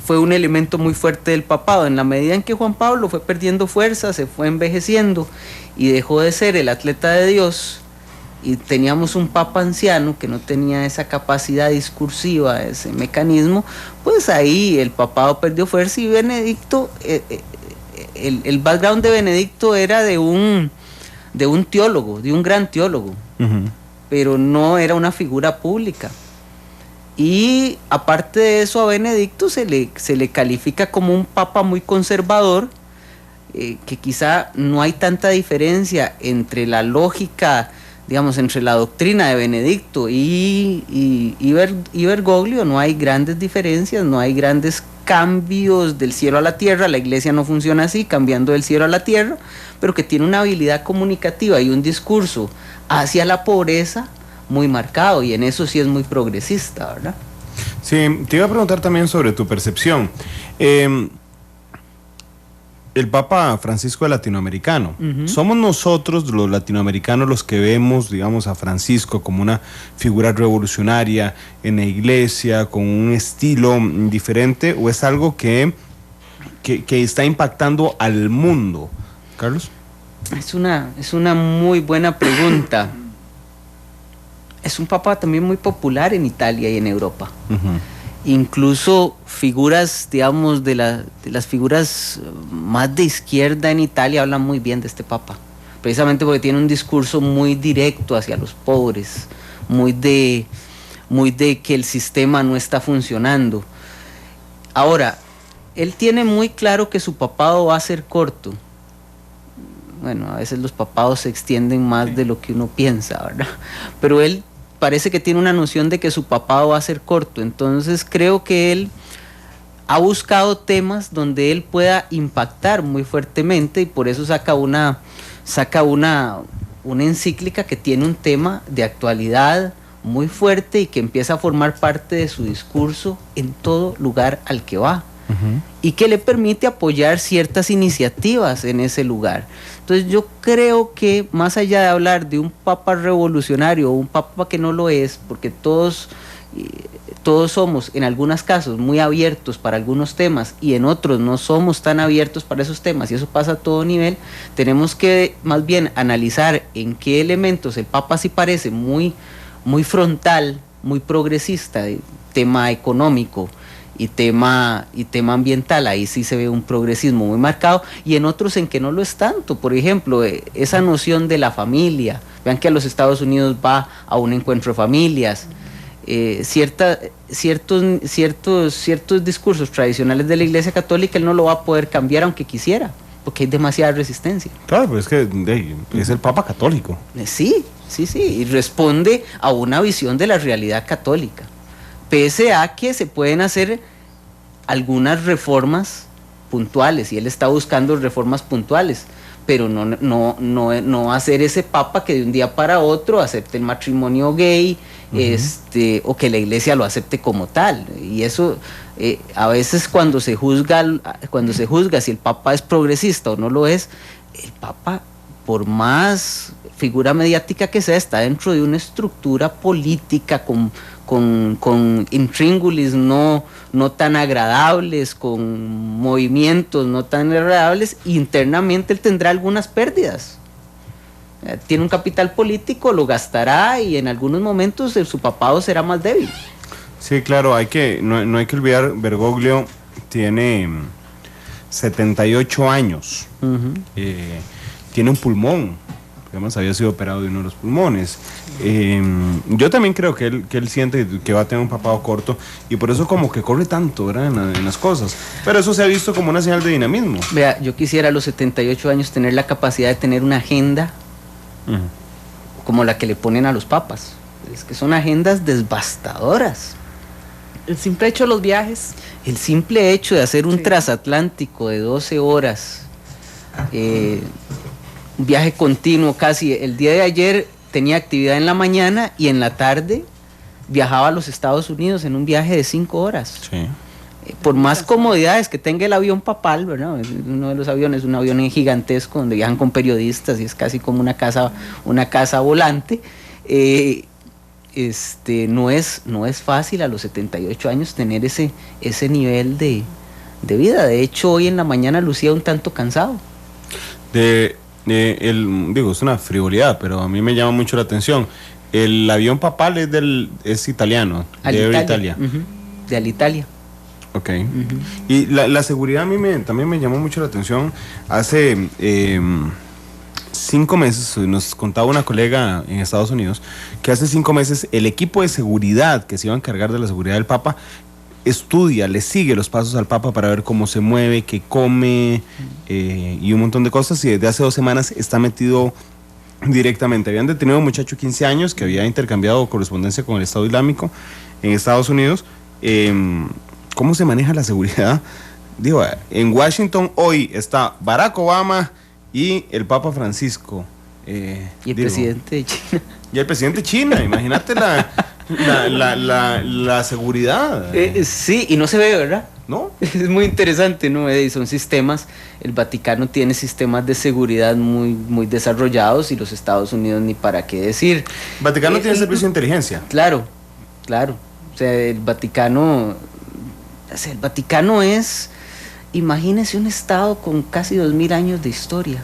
fue un elemento muy fuerte del papado. En la medida en que Juan Pablo fue perdiendo fuerza, se fue envejeciendo y dejó de ser el atleta de Dios, y teníamos un papa anciano que no tenía esa capacidad discursiva, ese mecanismo, pues ahí el papado perdió fuerza. Y Benedicto, el background de Benedicto era de un teólogo, de un gran teólogo, pero no era una figura pública. Y aparte de eso, a Benedicto se le califica como un papa muy conservador, que quizá no hay tanta diferencia entre la lógica, digamos, entre la doctrina de Benedicto y Bergoglio. No hay grandes diferencias, no hay grandes cambios del cielo a la tierra. La Iglesia no funciona así, cambiando del cielo a la tierra, pero que tiene una habilidad comunicativa y un discurso hacia la pobreza muy marcado, y en eso sí es muy progresista, ¿verdad? Sí, te iba a preguntar también sobre tu percepción. El Papa Francisco es latinoamericano. ¿Somos nosotros, los latinoamericanos, los que vemos, digamos, a Francisco como una figura revolucionaria en la Iglesia, con un estilo diferente, o es algo que está impactando al mundo? Carlos. Es una muy buena pregunta. Es un papa también muy popular en Italia y en Europa. Incluso figuras, digamos, de las figuras más de izquierda en Italia hablan muy bien de este papa, precisamente porque tiene un discurso muy directo hacia los pobres, muy de que el sistema no está funcionando. Ahora, él tiene muy claro que su papado va a ser corto. Bueno, a veces los papados se extienden más de lo que uno piensa, ¿verdad? Pero él parece que tiene una noción de que su papado va a ser corto. Entonces creo que él ha buscado temas donde él pueda impactar muy fuertemente, y por eso saca una encíclica que tiene un tema de actualidad muy fuerte y que empieza a formar parte de su discurso en todo lugar al que va. Y que le permite apoyar ciertas iniciativas en ese lugar. Entonces yo creo que, más allá de hablar de un papa revolucionario o un papa que no lo es, porque todos todos somos en algunos casos muy abiertos para algunos temas y en otros no somos tan abiertos para esos temas, y eso pasa a todo nivel, tenemos que más bien analizar en qué elementos el Papa sí parece muy frontal, muy progresista, tema económico y tema ambiental, ahí sí se ve un progresismo muy marcado, y en otros en que no lo es tanto. Por ejemplo, esa noción de la familia, vean que a los Estados Unidos va a un encuentro de familias, ciertos discursos tradicionales de la Iglesia Católica él no lo va a poder cambiar aunque quisiera, porque hay demasiada resistencia. Claro, pero es que es el Papa católico. Sí, y responde a una visión de la realidad católica, pese a que se pueden hacer algunas reformas puntuales, y él está buscando reformas puntuales, pero no va a ser ese Papa que de un día para otro acepte el matrimonio gay, o que la Iglesia lo acepte como tal. Y eso a veces cuando se juzga si el Papa es progresista o no lo es, el Papa, por más figura mediática que sea, está dentro de una estructura política con intríngulis no tan agradables, con movimientos no tan agradables. Internamente él tendrá algunas pérdidas. Tiene un capital político, lo gastará, y en algunos momentos su papado será más débil. Sí, claro, no hay que olvidar, Bergoglio tiene 78 años, tiene un pulmón, además había sido operado de uno de los pulmones. Yo también creo que él siente que va a tener un papado corto, y por eso como que corre tanto, ¿verdad?, en las cosas, pero eso se ha visto como una señal de dinamismo. Vea, yo quisiera a los 78 años tener la capacidad de tener una agenda como la que le ponen a los papas. Es que son agendas devastadoras. El simple hecho de los viajes. El simple hecho de hacer un transatlántico de 12 horas, un viaje continuo casi. El día de ayer tenía actividad en la mañana y en la tarde viajaba a los Estados Unidos en un viaje de 5 horas. Sí. Por más comodidades que tenga el avión papal, ¿verdad? Uno de los aviones, un avión gigantesco donde viajan con periodistas y es casi como una casa volante. No es fácil a los 78 años tener ese nivel de vida. De hecho, hoy en la mañana lucía un tanto cansado. Es una frivolidad, pero a mí me llama mucho la atención. El avión papal es italiano, de Italia. De Alitalia. Ok. Y la seguridad a mí también me llamó mucho la atención. Hace 5 meses, nos contaba una colega en Estados Unidos, que hace 5 meses el equipo de seguridad que se iba a encargar de la seguridad del Papa le sigue los pasos al Papa para ver cómo se mueve, qué come, y un montón de cosas, y desde hace 2 semanas está metido directamente. Habían detenido a un muchacho de 15 años que había intercambiado correspondencia con el Estado Islámico en Estados Unidos. ¿Cómo se maneja la seguridad? Digo, en Washington hoy está Barack Obama y el Papa Francisco. Y el presidente de China. Y el presidente de China, imagínate la seguridad. Sí, y no se ve, ¿verdad? ¿No? Es muy interesante, ¿no? Son sistemas, el Vaticano tiene sistemas de seguridad muy, muy desarrollados, y los Estados Unidos ni para qué decir. ¿El Vaticano tiene servicio de inteligencia? Claro. O sea, el Vaticano es, imagínese un estado con casi 2000 años de historia.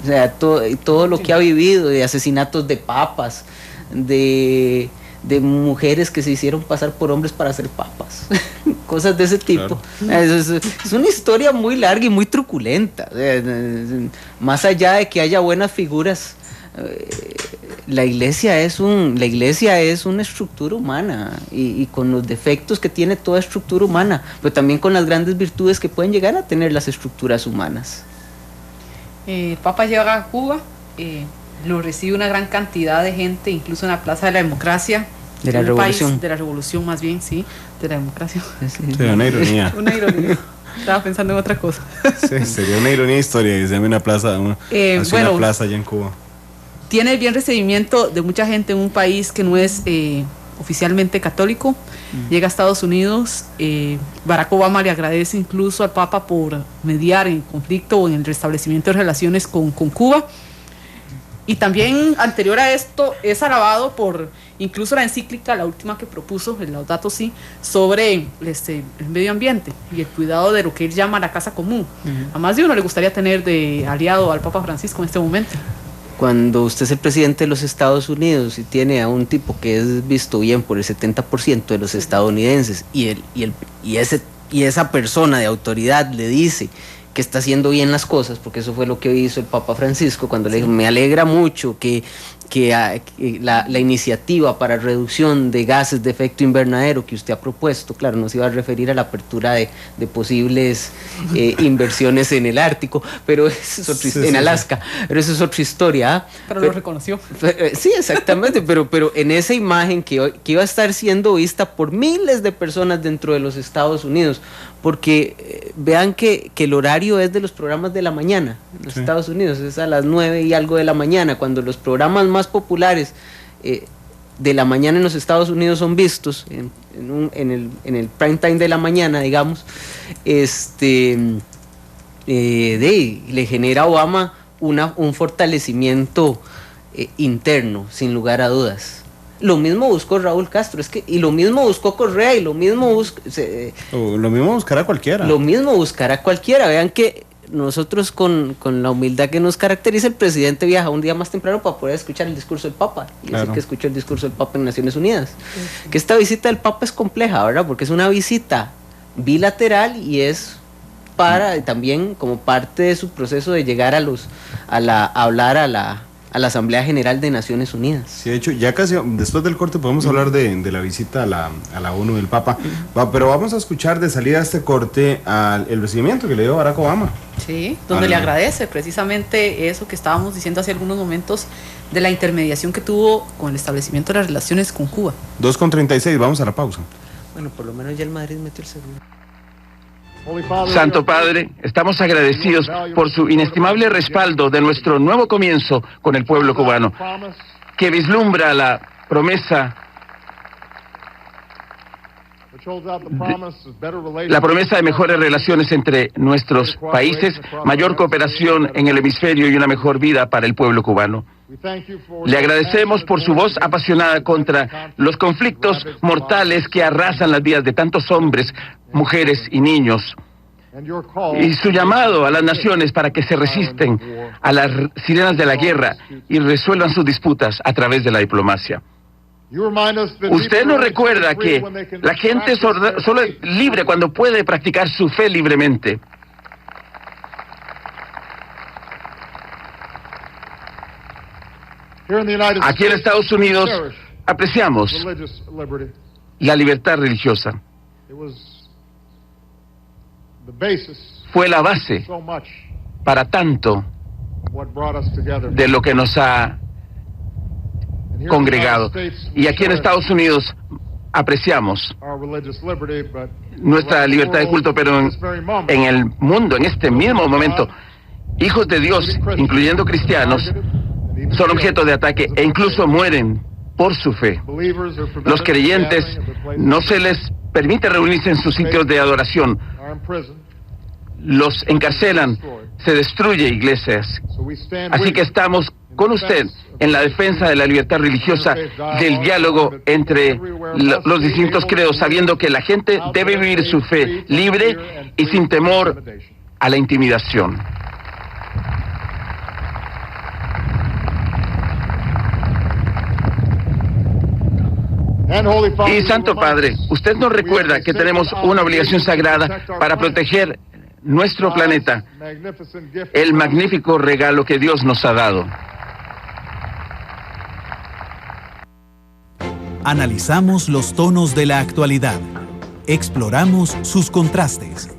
O sea, todo lo que ha vivido, de asesinatos de papas, de mujeres que se hicieron pasar por hombres para ser papas, cosas de ese tipo. Claro. Es una historia muy larga y muy truculenta. Más allá de que haya buenas figuras, la iglesia es una estructura humana, y con los defectos que tiene toda estructura humana, pero también con las grandes virtudes que pueden llegar a tener las estructuras humanas. El Papa llega a Cuba, lo recibe una gran cantidad de gente, incluso en la Plaza de la Democracia. De la Revolución. De la Revolución, más bien, sí, de la democracia. Sí, una ironía. Una ironía. Estaba pensando en otra cosa. Sí, sería una ironía de historia que se llame una plaza, una plaza allá en Cuba. Tiene el bien recibimiento de mucha gente en un país que no es oficialmente católico. Llega a Estados Unidos, Barack Obama le agradece incluso al Papa por mediar en el conflicto o en el restablecimiento de relaciones con Cuba. Y también anterior a esto es alabado por incluso la encíclica, la última que propuso, el Laudato Si, sobre el medio ambiente y el cuidado de lo que él llama la casa común. A más de uno le gustaría tener de aliado al Papa Francisco en este momento. Cuando usted es el presidente de los Estados Unidos y tiene a un tipo que es visto bien por el 70% de los estadounidenses y esa persona de autoridad le dice que está haciendo bien las cosas, porque eso fue lo que hizo el Papa Francisco cuando le dijo, me alegra mucho que la iniciativa para reducción de gases de efecto invernadero que usted ha propuesto, claro, no se iba a referir a la apertura de posibles inversiones en el Ártico, pero eso es en Alaska, pero eso es otra historia. Pero lo reconoció. Sí, exactamente, pero en esa imagen que iba a estar siendo vista por miles de personas dentro de los Estados Unidos, porque vean que el horario es de los programas de la mañana en los Estados Unidos, es a las 9 y algo de la mañana, cuando los programas más populares de la mañana en los Estados Unidos son vistos en el prime time de la mañana, digamos, le genera a Obama un fortalecimiento interno, sin lugar a dudas. Lo mismo buscó Raúl Castro, y lo mismo buscó Correa, y lo mismo buscará cualquiera. Lo mismo buscará cualquiera. Vean que nosotros con la humildad que nos caracteriza, el presidente viaja un día más temprano para poder escuchar el discurso del Papa. Y claro, así que escuchó el discurso del Papa en Naciones Unidas. Que esta visita del Papa es compleja, ¿verdad? Porque es una visita bilateral y es también como parte de su proceso de llegar a hablar a la Asamblea General de Naciones Unidas. Sí, de hecho, ya casi después del corte podemos hablar de la visita a la ONU del Papa, pero vamos a escuchar de salida de este corte el recibimiento que le dio Barack Obama. Sí, donde le agradece precisamente eso que estábamos diciendo hace algunos momentos de la intermediación que tuvo con el establecimiento de las relaciones con Cuba. 2:36, vamos a la pausa. Bueno, por lo menos ya el Madrid metió el segundo. Santo Padre, estamos agradecidos por su inestimable respaldo de nuestro nuevo comienzo con el pueblo cubano, que vislumbra la promesa de mejores relaciones entre nuestros países, mayor cooperación en el hemisferio y una mejor vida para el pueblo cubano. Le agradecemos por su voz apasionada contra los conflictos mortales que arrasan las vidas de tantos hombres, mujeres y niños, y su llamado a las naciones para que se resisten a las sirenas de la guerra y resuelvan sus disputas a través de la diplomacia. Usted nos recuerda que la gente solo es libre cuando puede practicar su fe libremente. Aquí en Estados Unidos apreciamos la libertad religiosa. Fue la base para tanto de lo que nos ha congregado. Y aquí en Estados Unidos apreciamos nuestra libertad de culto, pero en el mundo, en este mismo momento, hijos de Dios, incluyendo cristianos, son objeto de ataque e incluso mueren por su fe. Los creyentes no se les permite reunirse en sus sitios de adoración. Los encarcelan, se destruye iglesias. Así que estamos con usted en la defensa de la libertad religiosa, del diálogo entre los distintos credos, sabiendo que la gente debe vivir su fe libre y sin temor a la intimidación. Y Santo Padre, usted nos recuerda que tenemos una obligación sagrada para proteger nuestro planeta, el magnífico regalo que Dios nos ha dado. Analizamos los tonos de la actualidad. Exploramos sus contrastes,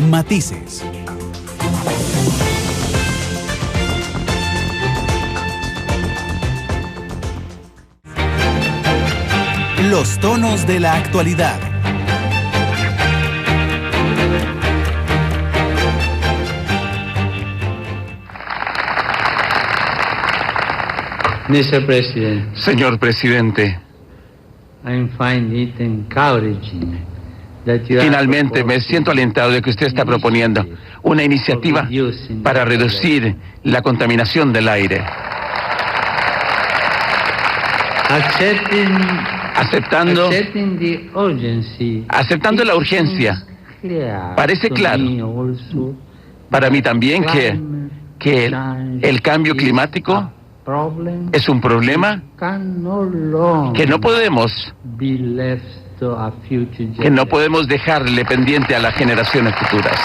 matices. Los tonos de la actualidad. Mr. President, Señor Presidente, finalmente me siento alentado de que usted está proponiendo una iniciativa para reducir la contaminación del aire. aceptando la urgencia. Parece claro para mí también que el cambio climático es un problema que no podemos dejarle pendiente a las generaciones futuras.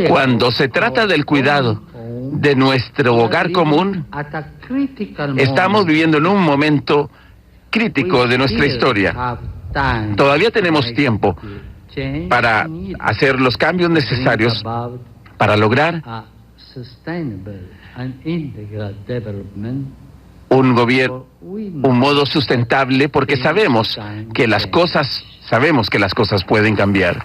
Cuando se trata del cuidado de nuestro hogar común, estamos viviendo en un momento crítico de nuestra historia. Todavía tenemos tiempo para hacer los cambios necesarios para lograr un modo sustentable, porque sabemos que las cosas pueden cambiar.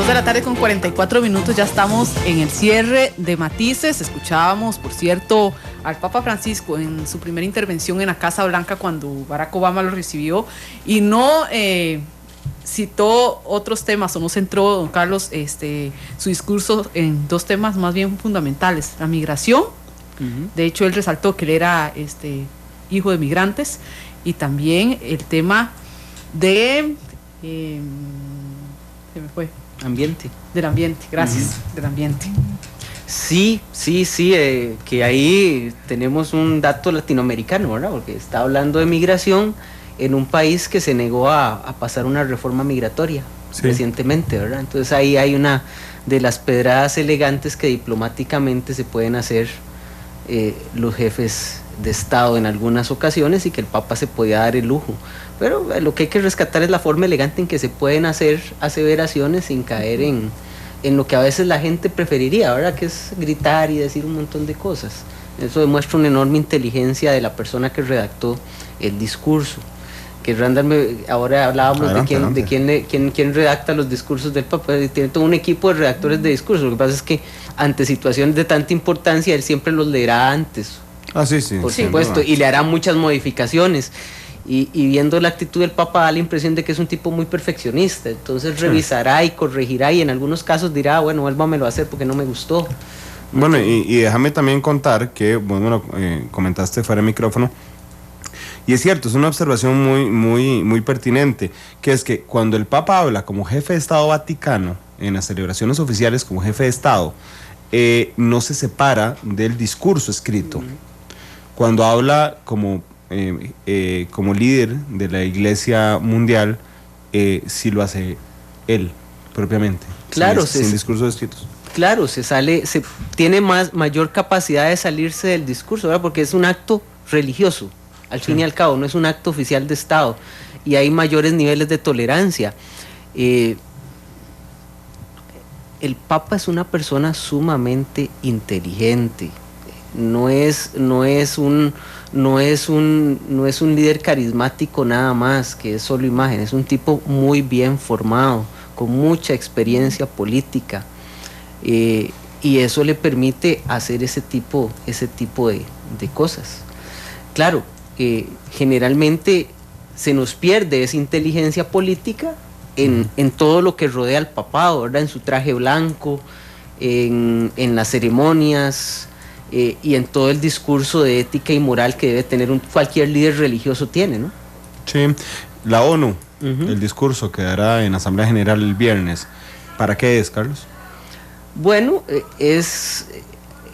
De la tarde con 44 minutos, ya estamos en el cierre de Matices. Escuchábamos, por cierto, al Papa Francisco en su primera intervención en la Casa Blanca cuando Barack Obama lo recibió, y no citó otros temas, o no centró, don Carlos, su discurso en dos temas más bien fundamentales: la migración. De hecho, él resaltó que él era hijo de migrantes, y también el tema de se me fue. Del ambiente, gracias. Del ambiente. Sí, que ahí tenemos un dato latinoamericano, ¿verdad? Porque está hablando de migración en un país que se negó a pasar una reforma migratoria recientemente, ¿verdad? Entonces ahí hay una de las pedradas elegantes que diplomáticamente se pueden hacer los jefes de Estado en algunas ocasiones, y que el Papa se podía dar el lujo. Pero lo que hay que rescatar es la forma elegante en que se pueden hacer aseveraciones sin caer en lo que a veces la gente preferiría, ¿verdad? Que es gritar y decir un montón de cosas. Eso demuestra una enorme inteligencia de la persona que redactó el discurso. Que Randall, ahora hablábamos de quién redacta los discursos del Papa. Tiene todo un equipo de redactores de discursos. Lo que pasa es que ante situaciones de tanta importancia, él siempre los leerá antes. Sí. Por supuesto, y le hará muchas modificaciones. Y viendo la actitud del Papa, da la impresión de que es un tipo muy perfeccionista. Entonces revisará y corregirá, y en algunos casos dirá, bueno, vuélvamelo a hacer porque no me gustó. Bueno, y déjame también contar que, bueno, comentaste fuera de micrófono, y es cierto, es una observación muy pertinente, que es que cuando el Papa habla como jefe de Estado Vaticano, en las celebraciones oficiales como jefe de Estado, no se separa del discurso escrito. Cuando habla como líder de la Iglesia Mundial, sí lo hace él propiamente, claro, sin discursos escritos. Claro, tiene mayor capacidad de salirse del discurso, ¿verdad? Porque es un acto religioso, al fin y al cabo, no es un acto oficial de Estado, y hay mayores niveles de tolerancia. El Papa es una persona sumamente inteligente. No es un líder carismático nada más, que es solo imagen. Es un tipo muy bien formado, con mucha experiencia política, y eso le permite hacer ese tipo de cosas. Claro, generalmente se nos pierde esa inteligencia política en todo lo que rodea al papado, ¿verdad? En su traje blanco, en las ceremonias, y en todo el discurso de ética y moral que debe tener cualquier líder religioso tiene, ¿no? Sí, la ONU, el discurso que dará en Asamblea General el viernes, ¿para qué es, Carlos? Bueno,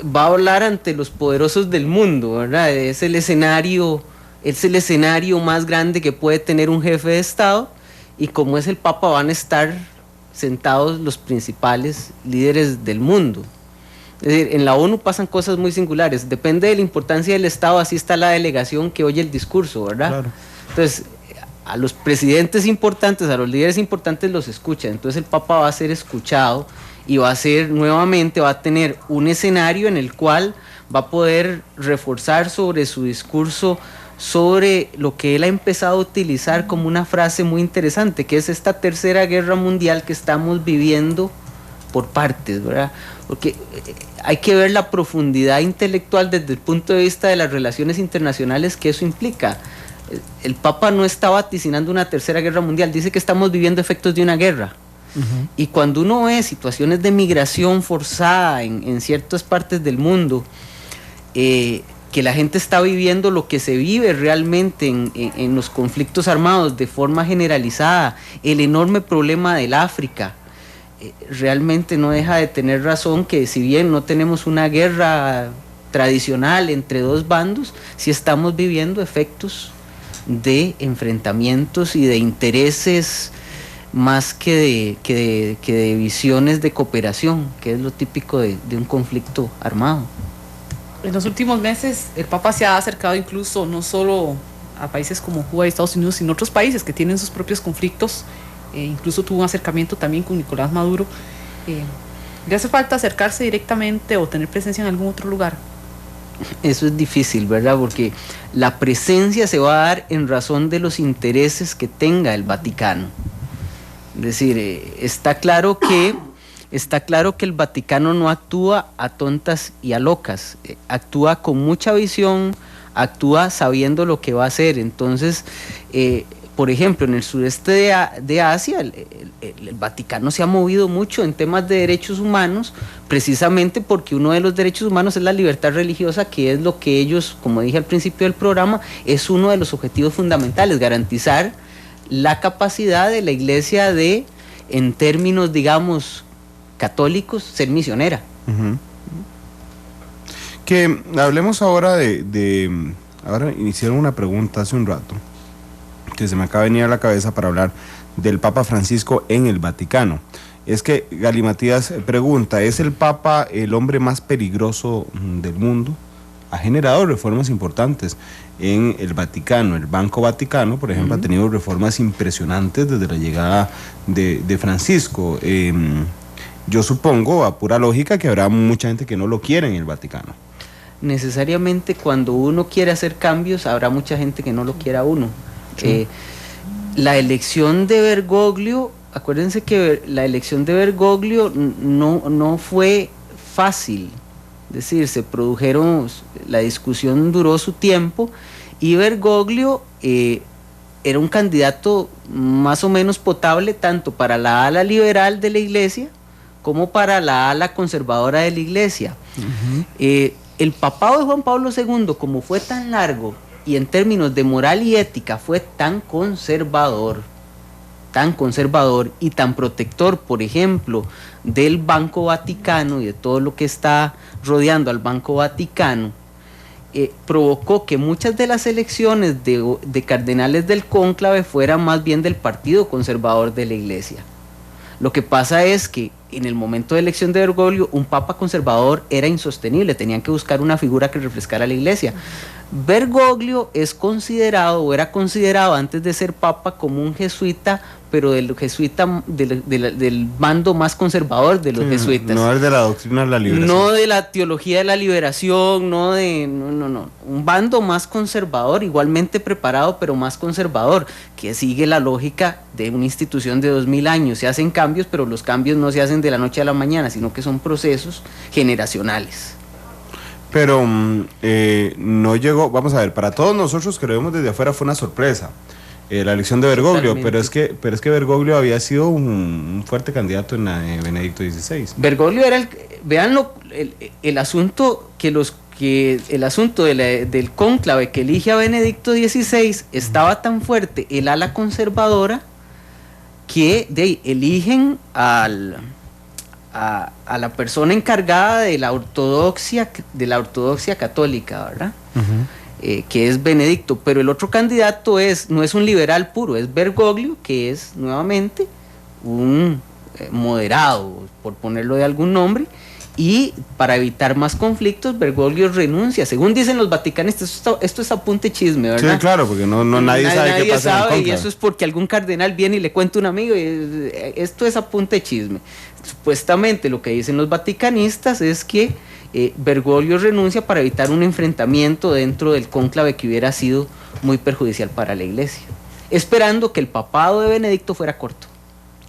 va a hablar ante los poderosos del mundo, ¿verdad? Es el escenario más grande que puede tener un jefe de Estado, y como es el Papa, van a estar sentados los principales líderes del mundo. Es decir, en la ONU pasan cosas muy singulares. Depende de la importancia del Estado, así está la delegación que oye el discurso, ¿verdad? Claro. Entonces, a los presidentes importantes, a los líderes importantes los escuchan. Entonces el Papa va a ser escuchado, y va a tener un escenario en el cual va a poder reforzar sobre su discurso, sobre lo que él ha empezado a utilizar como una frase muy interesante, que es esta tercera guerra mundial que estamos viviendo por partes, ¿verdad? Porque hay que ver la profundidad intelectual desde el punto de vista de las relaciones internacionales que eso implica. El Papa no está vaticinando una tercera guerra mundial, dice que estamos viviendo efectos de una guerra. Y cuando uno ve situaciones de migración forzada en ciertas partes del mundo, que la gente está viviendo lo que se vive realmente en los conflictos armados de forma generalizada, el enorme problema del África, realmente no deja de tener razón que si bien no tenemos una guerra tradicional entre dos bandos, sí estamos viviendo efectos de enfrentamientos y de intereses más que de visiones de cooperación, que es lo típico de un conflicto armado. En los últimos meses el Papa se ha acercado incluso no solo a países como Cuba y Estados Unidos, sino a otros países que tienen sus propios conflictos. Incluso tuvo un acercamiento también con Nicolás Maduro. ¿Le hace falta acercarse directamente o tener presencia en algún otro lugar? Eso es difícil, ¿verdad? Porque la presencia se va a dar en razón de los intereses que tenga el Vaticano. Es decir, está claro que el Vaticano no actúa a tontas y a locas, actúa con mucha visión, actúa sabiendo lo que va a hacer. Entonces, por ejemplo, en el sureste de Asia, el Vaticano se ha movido mucho en temas de derechos humanos, precisamente porque uno de los derechos humanos es la libertad religiosa, que es lo que ellos, como dije al principio del programa, es uno de los objetivos fundamentales, garantizar la capacidad de la Iglesia de, en términos, digamos, católicos, ser misionera. Que hablemos ahora ahora iniciaron una pregunta hace un rato que se me acaba de venir a la cabeza para hablar del Papa Francisco en el Vaticano. Es que Gali Matías pregunta, ¿es el Papa el hombre más peligroso del mundo? Ha generado reformas importantes en el Vaticano. El Banco Vaticano, por ejemplo, ha tenido reformas impresionantes desde la llegada de Francisco. Yo supongo, a pura lógica, que habrá mucha gente que no lo quiere en el Vaticano. Necesariamente cuando uno quiere hacer cambios, habrá mucha gente que no lo quiera a uno. Sí. La elección de Bergoglio, acuérdense que la elección de Bergoglio no fue fácil. Es decir, la discusión duró su tiempo y Bergoglio era un candidato más o menos potable tanto para la ala liberal de la Iglesia como para la ala conservadora de la Iglesia. El papado de Juan Pablo II, como fue tan largo y en términos de moral y ética fue tan conservador y tan protector, por ejemplo, del Banco Vaticano y de todo lo que está rodeando al Banco Vaticano, provocó que muchas de las elecciones de cardenales del cónclave fueran más bien del Partido Conservador de la Iglesia. Lo que pasa es que en el momento de elección de Bergoglio, un papa conservador era insostenible, tenían que buscar una figura que refrescara la Iglesia. Bergoglio era considerado antes de ser papa como un jesuita, pero del bando más conservador de los jesuitas. No es de la doctrina de la liberación. No de la teología de la liberación, no. Un bando más conservador, igualmente preparado, pero más conservador, que sigue la lógica de una institución de 2000 años. Se hacen cambios, pero los cambios no se hacen de la noche a la mañana, sino que son procesos generacionales. Pero no llegó, vamos a ver, para todos nosotros que lo vemos desde afuera fue una sorpresa la elección de Bergoglio, pero es que Bergoglio había sido un fuerte candidato en Benedicto XVI. Bergoglio era el asunto el asunto del cónclave que elige a Benedicto XVI estaba tan fuerte, el ala conservadora, que eligen a la persona encargada de la ortodoxia católica, ¿verdad? Que es Benedicto, pero el otro candidato no es un liberal puro, es Bergoglio, que es nuevamente un moderado, por ponerlo de algún nombre, y para evitar más conflictos, Bergoglio renuncia. Según dicen los vaticanistas, esto es apunte chisme, ¿verdad? Sí, claro, porque nadie sabe qué pasa en el cónclave. Y eso es porque algún cardenal viene y le cuenta a un amigo, y esto es apunte chisme. Supuestamente lo que dicen los vaticanistas es que Bergoglio renuncia para evitar un enfrentamiento dentro del cónclave que hubiera sido muy perjudicial para la Iglesia, esperando que el papado de Benedicto fuera corto.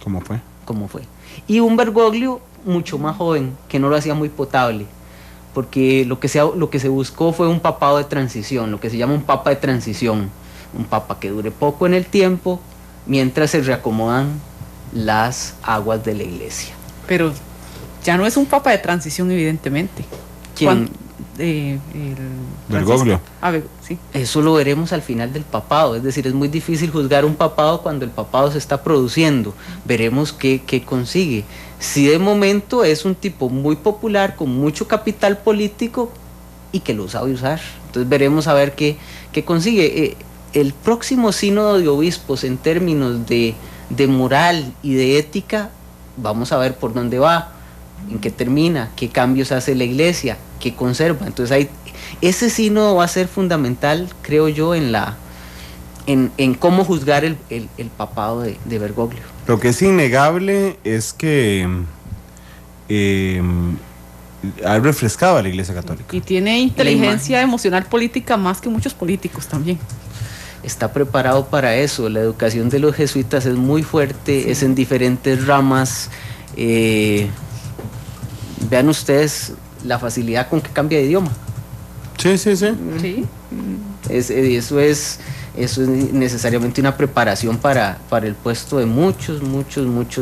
¿Cómo fue? Y un Bergoglio mucho más joven, que no lo hacía muy potable. porque lo que se buscó fue un papado de transición, lo que se llama un papa de transición, un papa que dure poco en el tiempo mientras se reacomodan las aguas de la iglesia. Pero ya no es un papa de transición, evidentemente. ¿Quién? Bergoglio. Sí. Eso lo veremos al final del papado, es decir, es muy difícil juzgar un papado cuando el papado se está produciendo. Veremos qué consigue. Si de momento es un tipo muy popular, con mucho capital político y que lo sabe usar. Entonces veremos a ver qué consigue. El próximo sínodo de obispos en términos de moral y de ética, vamos a ver por dónde va, en qué termina, qué cambios hace la iglesia, qué conserva. Entonces ese sínodo va a ser fundamental, creo yo, en cómo juzgar el papado de Bergoglio. Lo que es innegable es que ha refrescado a la Iglesia Católica. Y tiene inteligencia emocional política más que muchos políticos también. Está preparado para eso. La educación de los jesuitas es muy fuerte, sí. Es en diferentes ramas. Vean ustedes la facilidad con que cambia de idioma. Sí. Eso es necesariamente una preparación para el puesto de muchos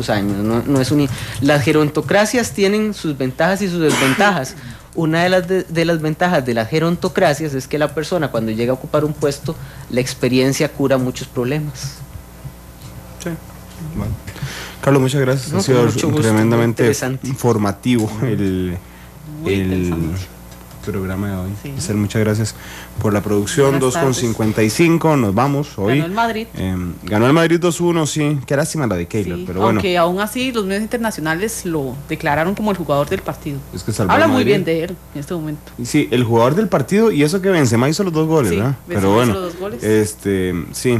años. No es las gerontocracias tienen sus ventajas y sus desventajas. Una de las ventajas de las gerontocracias es que la persona, cuando llega a ocupar un puesto, la experiencia cura muchos problemas. Sí. Bueno. Carlos, muchas gracias. Ha sido tremendamente informativo el programa de hoy. Sí. Giselle, muchas gracias por la producción. 2:55, nos vamos hoy. Ganó el Madrid. Ganó el Madrid 2-1, sí. Qué lástima la de Keylor, sí, pero bueno. Aunque aún así los medios internacionales lo declararon como el jugador del partido. Es que habla muy bien de él en este momento. Sí, el jugador del partido, y eso que Benzema hizo los 2 goles, ¿verdad? Pero bueno, hizo los 2 goles. Sí.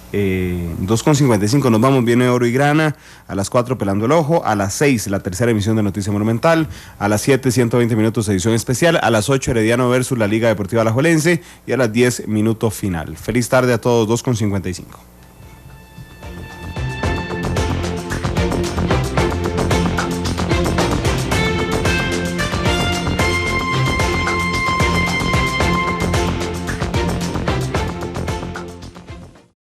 2:55 nos vamos, viene Oro y Grana, a las 4 Pelando el Ojo, a las 6 la tercera emisión de Noticia Monumental, a las 7 120 minutos edición especial, a las 8 Herediano versus la Liga Deportiva Alajuelense y a las 10 minuto final. Feliz tarde a todos. 2:55.